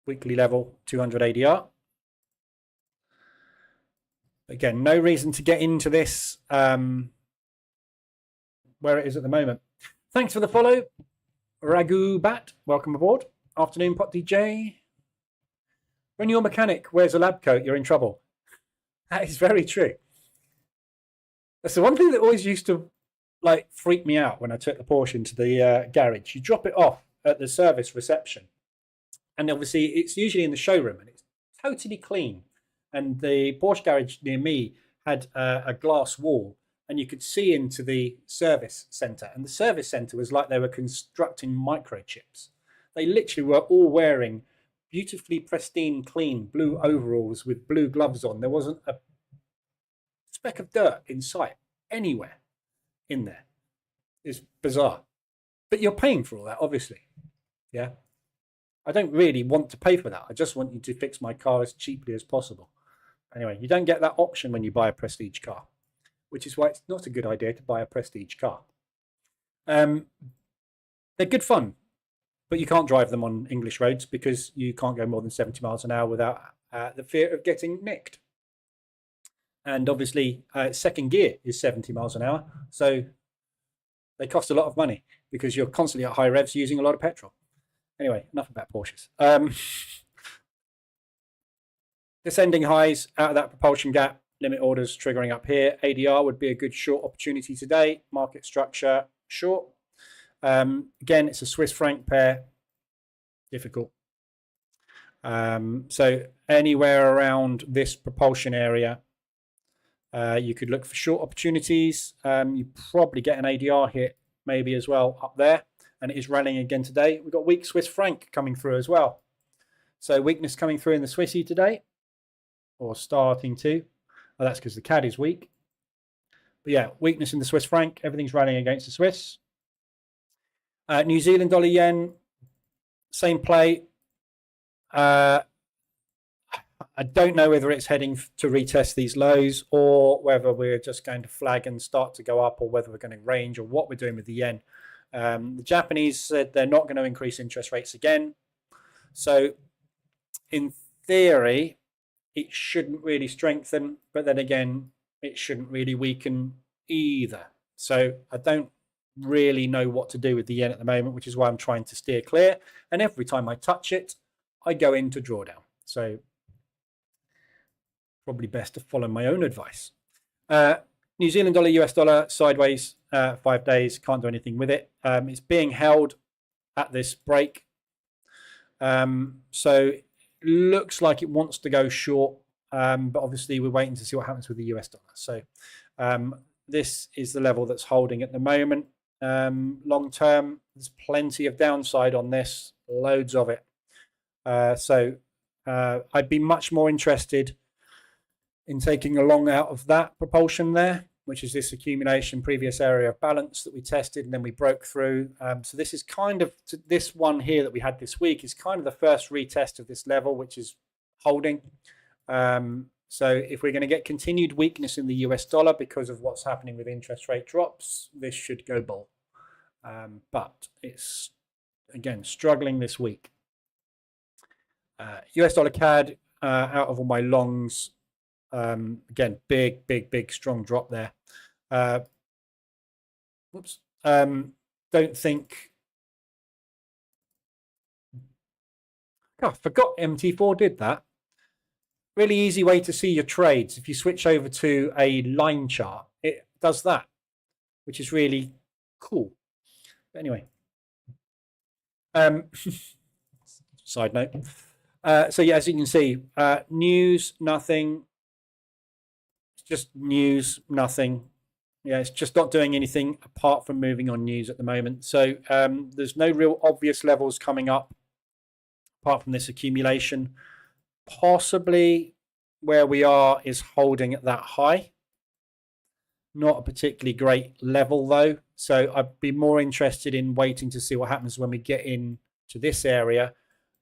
S1: Weekly level, 200 ADR. Again, no reason to get into this where it is at the moment. Thanks for the follow, Ragu Bat. Welcome aboard. Afternoon, Pot DJ. When your mechanic wears a lab coat, you're in trouble. That is very true. That's the one thing that always used to like freak me out when I took the Porsche into the garage. You drop it off at the service reception, and obviously it's usually in the showroom, and it's totally clean. And the Porsche garage near me had a glass wall, and you could see into the service center. And the service center was like they were constructing microchips. They literally were all wearing beautifully pristine, clean blue overalls with blue gloves on. There wasn't a speck of dirt in sight anywhere in there. It's bizarre. But you're paying for all that, obviously. Yeah. I don't really want to pay for that. I just want you to fix my car as cheaply as possible. Anyway, you don't get that option when you buy a prestige car, which is why it's not a good idea to buy a prestige car. They're good fun, but you can't drive them on English roads because you can't go more than 70 miles an hour without the fear of getting nicked. And obviously, second gear is 70 miles an hour. So they cost a lot of money because you're constantly at high revs using a lot of petrol. Anyway, enough about Porsches. Descending highs out of that propulsion gap, limit orders triggering up here. ADR would be a good short opportunity today. Market structure, short. Again, it's a Swiss franc pair. Difficult. So anywhere around this propulsion area, you could look for short opportunities. You probably get an ADR hit maybe as well up there. And it is rallying again today. We've got weak Swiss franc coming through as well. So weakness coming through in the Swissy today, or starting to. Oh, that's because the CAD is weak. But yeah, weakness in the Swiss franc. Everything's rallying against the Swiss. New Zealand dollar yen, same play. I don't know whether it's heading to retest these lows or whether we're just going to flag and start to go up, or whether we're going to range, or what we're doing with the yen. The Japanese said they're not going to increase interest rates again. So in theory, it shouldn't really strengthen, but then again, it shouldn't really weaken either. So I don't really know what to do with the yen at the moment, which is why I'm trying to steer clear. And every time I touch it, I go into drawdown. So probably best to follow my own advice. New Zealand dollar, US dollar, sideways, 5 days, can't do anything with it. It's being held at this break. So looks like it wants to go short, but obviously we're waiting to see what happens with the US dollar. So this is the level that's holding at the moment. Long term, there's plenty of downside on this, loads of it. So I'd be much more interested in taking a long out of that propulsion there, which is this accumulation previous area of balance that we tested and then we broke through. So this is kind of, this one here that we had this week is kind of the first retest of this level, which is holding. So if we're going to get continued weakness in the US dollar because of what's happening with interest rate drops, this should go bull. But it's, again, struggling this week. US dollar CAD, out of all my longs, again, big, strong drop there. Whoops. Don't think. God, I forgot MT4 did that. Really easy way to see your trades. If you switch over to a line chart, it does that, which is really cool. But anyway, side note. So yeah, as you can see, news, nothing. Just news, nothing. Yeah, it's just not doing anything apart from moving on news at the moment. So there's no real obvious levels coming up apart from this accumulation. Possibly where we are is holding at that high. Not a particularly great level though. So I'd be more interested in waiting to see what happens when we get into this area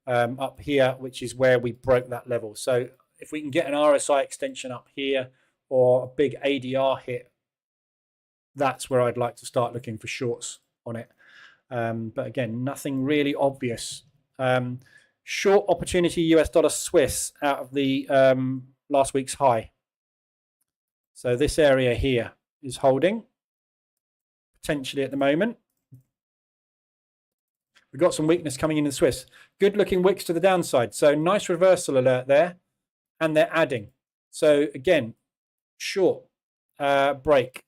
S1: up here, which is where we broke that level. So if we can get an RSI extension up here, or a big ADR hit, that's where I'd like to start looking for shorts on it. But again, nothing really obvious. Short opportunity US dollar Swiss out of the last week's high. So this area here is holding potentially at the moment. We've got some weakness coming in the Swiss. Good looking wicks to the downside. So nice reversal alert there. And they're adding. So again, short break.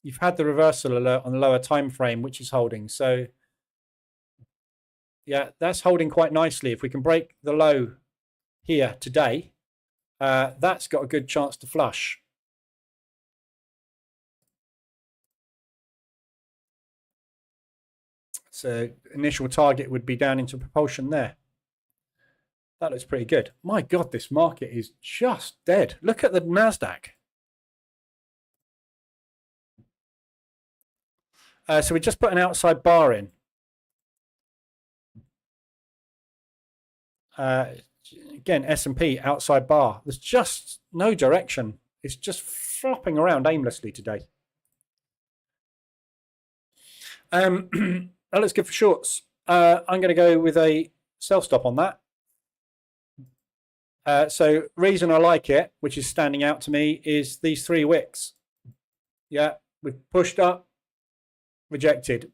S1: You've had the reversal alert on the lower time frame, which is holding. So yeah, that's holding quite nicely. If we can break the low here today, that's got a good chance to flush. So initial target would be down into propulsion there. That looks pretty good. My God, this market is just dead. Look at the NASDAQ. So we just put an outside bar in. Again, S&P outside bar. There's just no direction. It's just flopping around aimlessly today. That looks good for shorts. I'm going to go with a sell stop on that. So reason I like it, which is standing out to me, is these 3 wicks. Yeah, we've pushed up, rejected.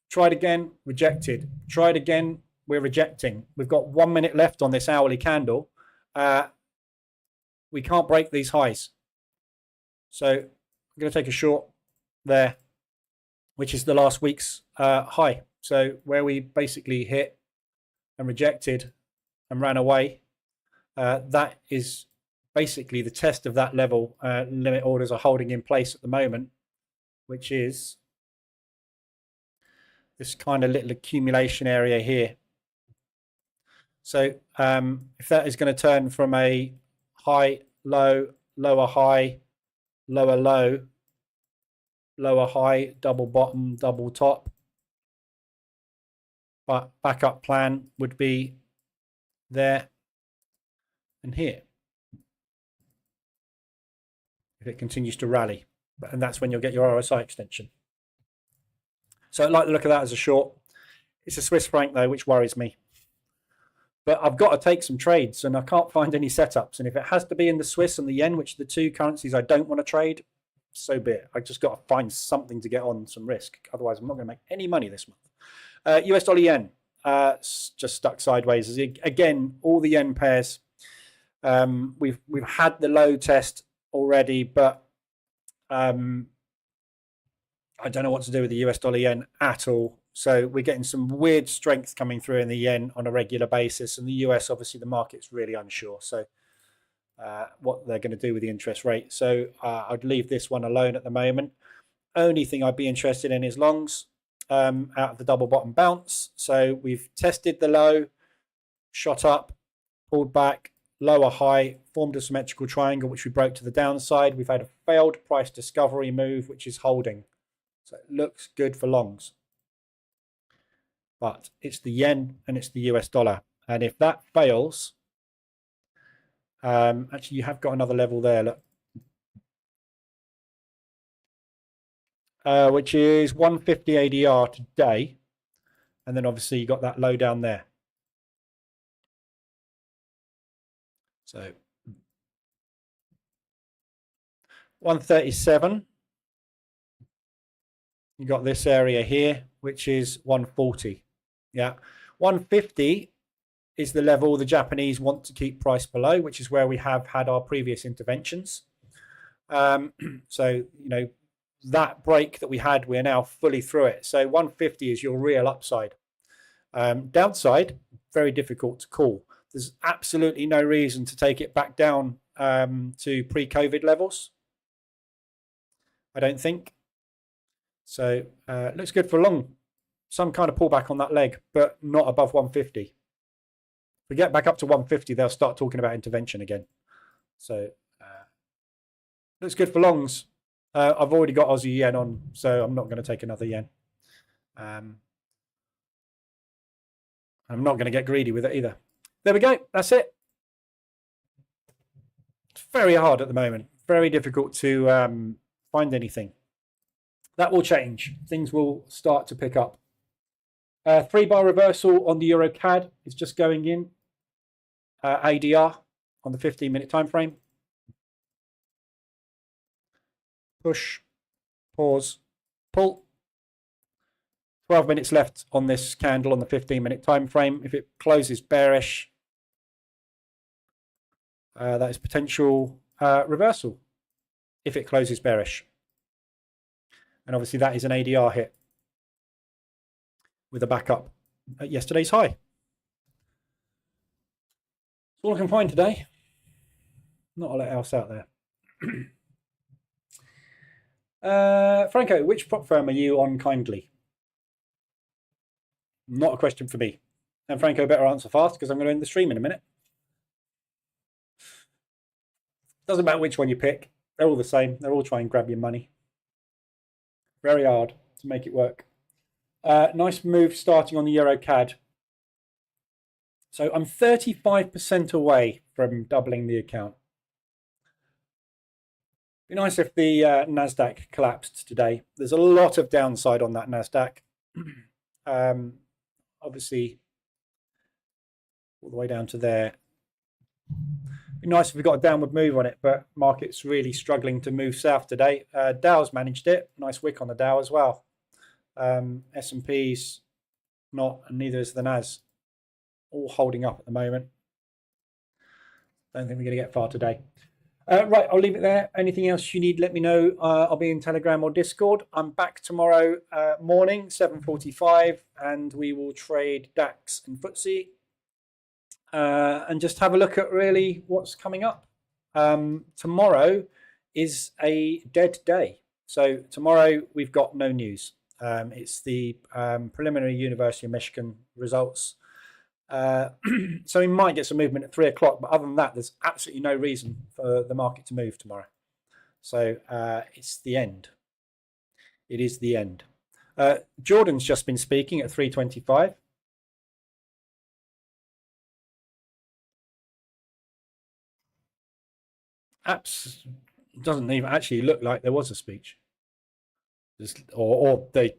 S1: Tried again, rejected. Tried again, we're rejecting. We've got 1 minute left on this hourly candle. We can't break these highs. So I'm going to take a short there, which is the last week's high. So where we basically hit and rejected and ran away, that is basically the test of that level. Limit orders are holding in place at the moment, which is this kind of little accumulation area here. So if that is going to turn from a high, low, lower high, lower low, lower high, double bottom, double top, but backup plan would be there and here if it continues to rally, and that's when you'll get your RSI extension. So I like the look of that as a short. It's a Swiss franc though, which worries me, but I've got to take some trades and I can't find any setups, and if it has to be in the Swiss and the yen, which are the 2 currencies I don't want to trade, so be it. I just got to find something to get on some risk, otherwise I'm not going to make any money this month. US dollar yen just stuck sideways again. All the yen pairs, we've had the low test already, but I don't know what to do with the US dollar yen at all. So we're getting some weird strength coming through in the yen on a regular basis, and the US, obviously the market's really unsure, so what they're going to do with the interest rate. So I'd leave this one alone at the moment. Only thing I'd be interested in is longs out of the double bottom bounce. So we've tested the low, shot up, pulled back, lower high, formed a symmetrical triangle, which we broke to the downside. We've had a failed price discovery move, which is holding. So it looks good for longs. But it's the yen and it's the US dollar. And if that fails, actually you have got another level there, look. Which is 150 ADR today. And then obviously you got that low down there. So 137. You got this area here, which is 140. Yeah. 150 is the level the Japanese want to keep price below, which is where we have had our previous interventions. So, you know, that break that we had, we're now fully through it. So 150 is your real upside. Downside, very difficult to call. There's absolutely no reason to take it back down to pre-COVID levels, I don't think. So it looks good for long. Some kind of pullback on that leg, but not above 150. If we get back up to 150, they'll start talking about intervention again. So looks good for longs. I've already got Aussie yen on, so I'm not going to take another yen. I'm not going to get greedy with it either. There we go. That's it. It's very hard at the moment. Very difficult to find anything. That will change. Things will start to pick up. 3-bar reversal on the Euro CAD is just going in. ADR on the 15-minute time frame. push, pause, pull. 12 minutes left on this candle on the 15-minute time frame. If it closes bearish, that is potential reversal if it closes bearish. And obviously that is an ADR hit with a backup at yesterday's high. That's all I can find today. Not a lot else out there. Franco, which prop firm are you on kindly? Not a question for me. And Franco, better answer fast because I'm going to end the stream in a minute. Doesn't matter which one you pick. They're all the same. They're all trying to grab your money. Very hard to make it work. Nice move starting on the Euro CAD. So I'm 35% away from doubling the account. Be nice if the NASDAQ collapsed today. There's a lot of downside on that NASDAQ. Obviously, all the way down to there. Be nice if we got a downward move on it, but market's really struggling to move south today. Dow's managed it. Nice wick on the Dow as well. S&P's not, and neither is the NAS. All holding up at the moment. Don't think we're going to get far today. Right, I'll leave it there. Anything else you need, let me know. I'll be in Telegram or Discord. I'm back tomorrow morning, 7:45, and we will trade DAX and FTSE. And just have a look at really what's coming up. Tomorrow is a dead day. So tomorrow we've got no news. It's the preliminary University of Michigan results. So we might get some movement at 3 o'clock, but other than that, there's absolutely no reason for the market to move tomorrow. So it's the end. It is the end. Jordan's just been speaking at 3:25. Apps doesn't even actually look like there was a speech. Or they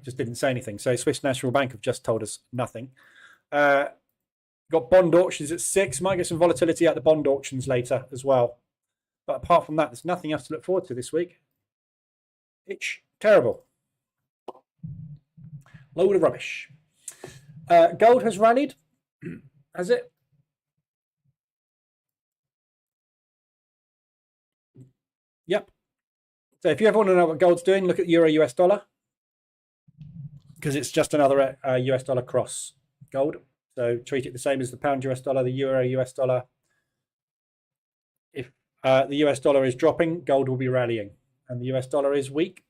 S1: just didn't say anything. So Swiss National Bank have just told us nothing. Got bond auctions at 6. Might get some volatility at the bond auctions later as well. But apart from that, there's nothing else to look forward to this week. It's terrible. Load of rubbish. Gold has rallied. Has it? Yep. So if you ever want to know what gold's doing, look at Euro US dollar. Because it's just another US dollar cross gold. So treat it the same as the pound US dollar, the Euro US dollar. If the US dollar is dropping, gold will be rallying. And the US dollar is weak,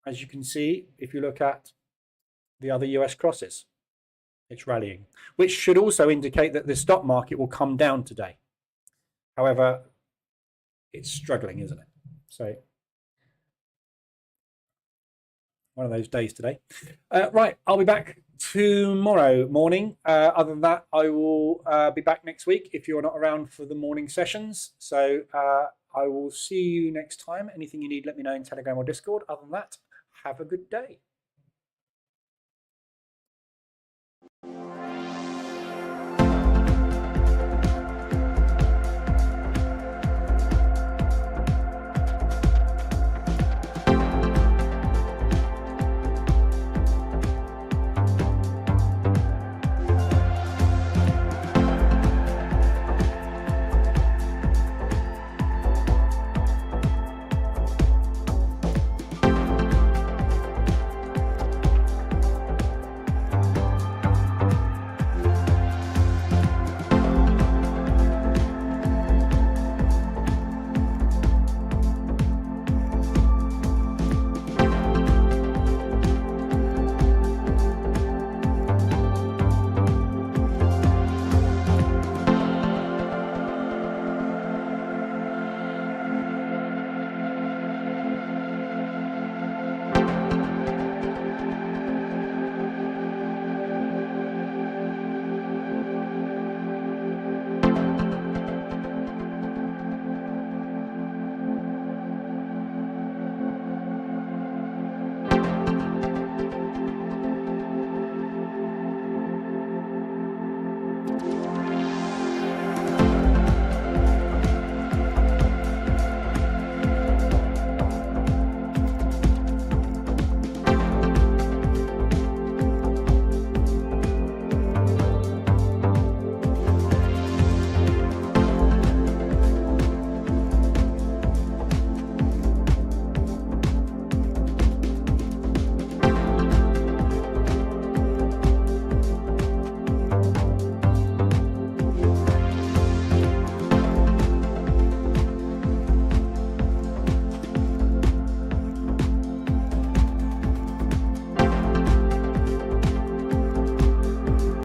S1: as you can see, if you look at the other US crosses. It's rallying, which should also indicate that the stock market will come down today. However, it's struggling, isn't it? So one of those days today. Right, I'll be back tomorrow morning. Other than that, I will be back next week if you're not around for the morning sessions. So I will see you next time. Anything you need, let me know in Telegram or Discord. Other than that, have a good day.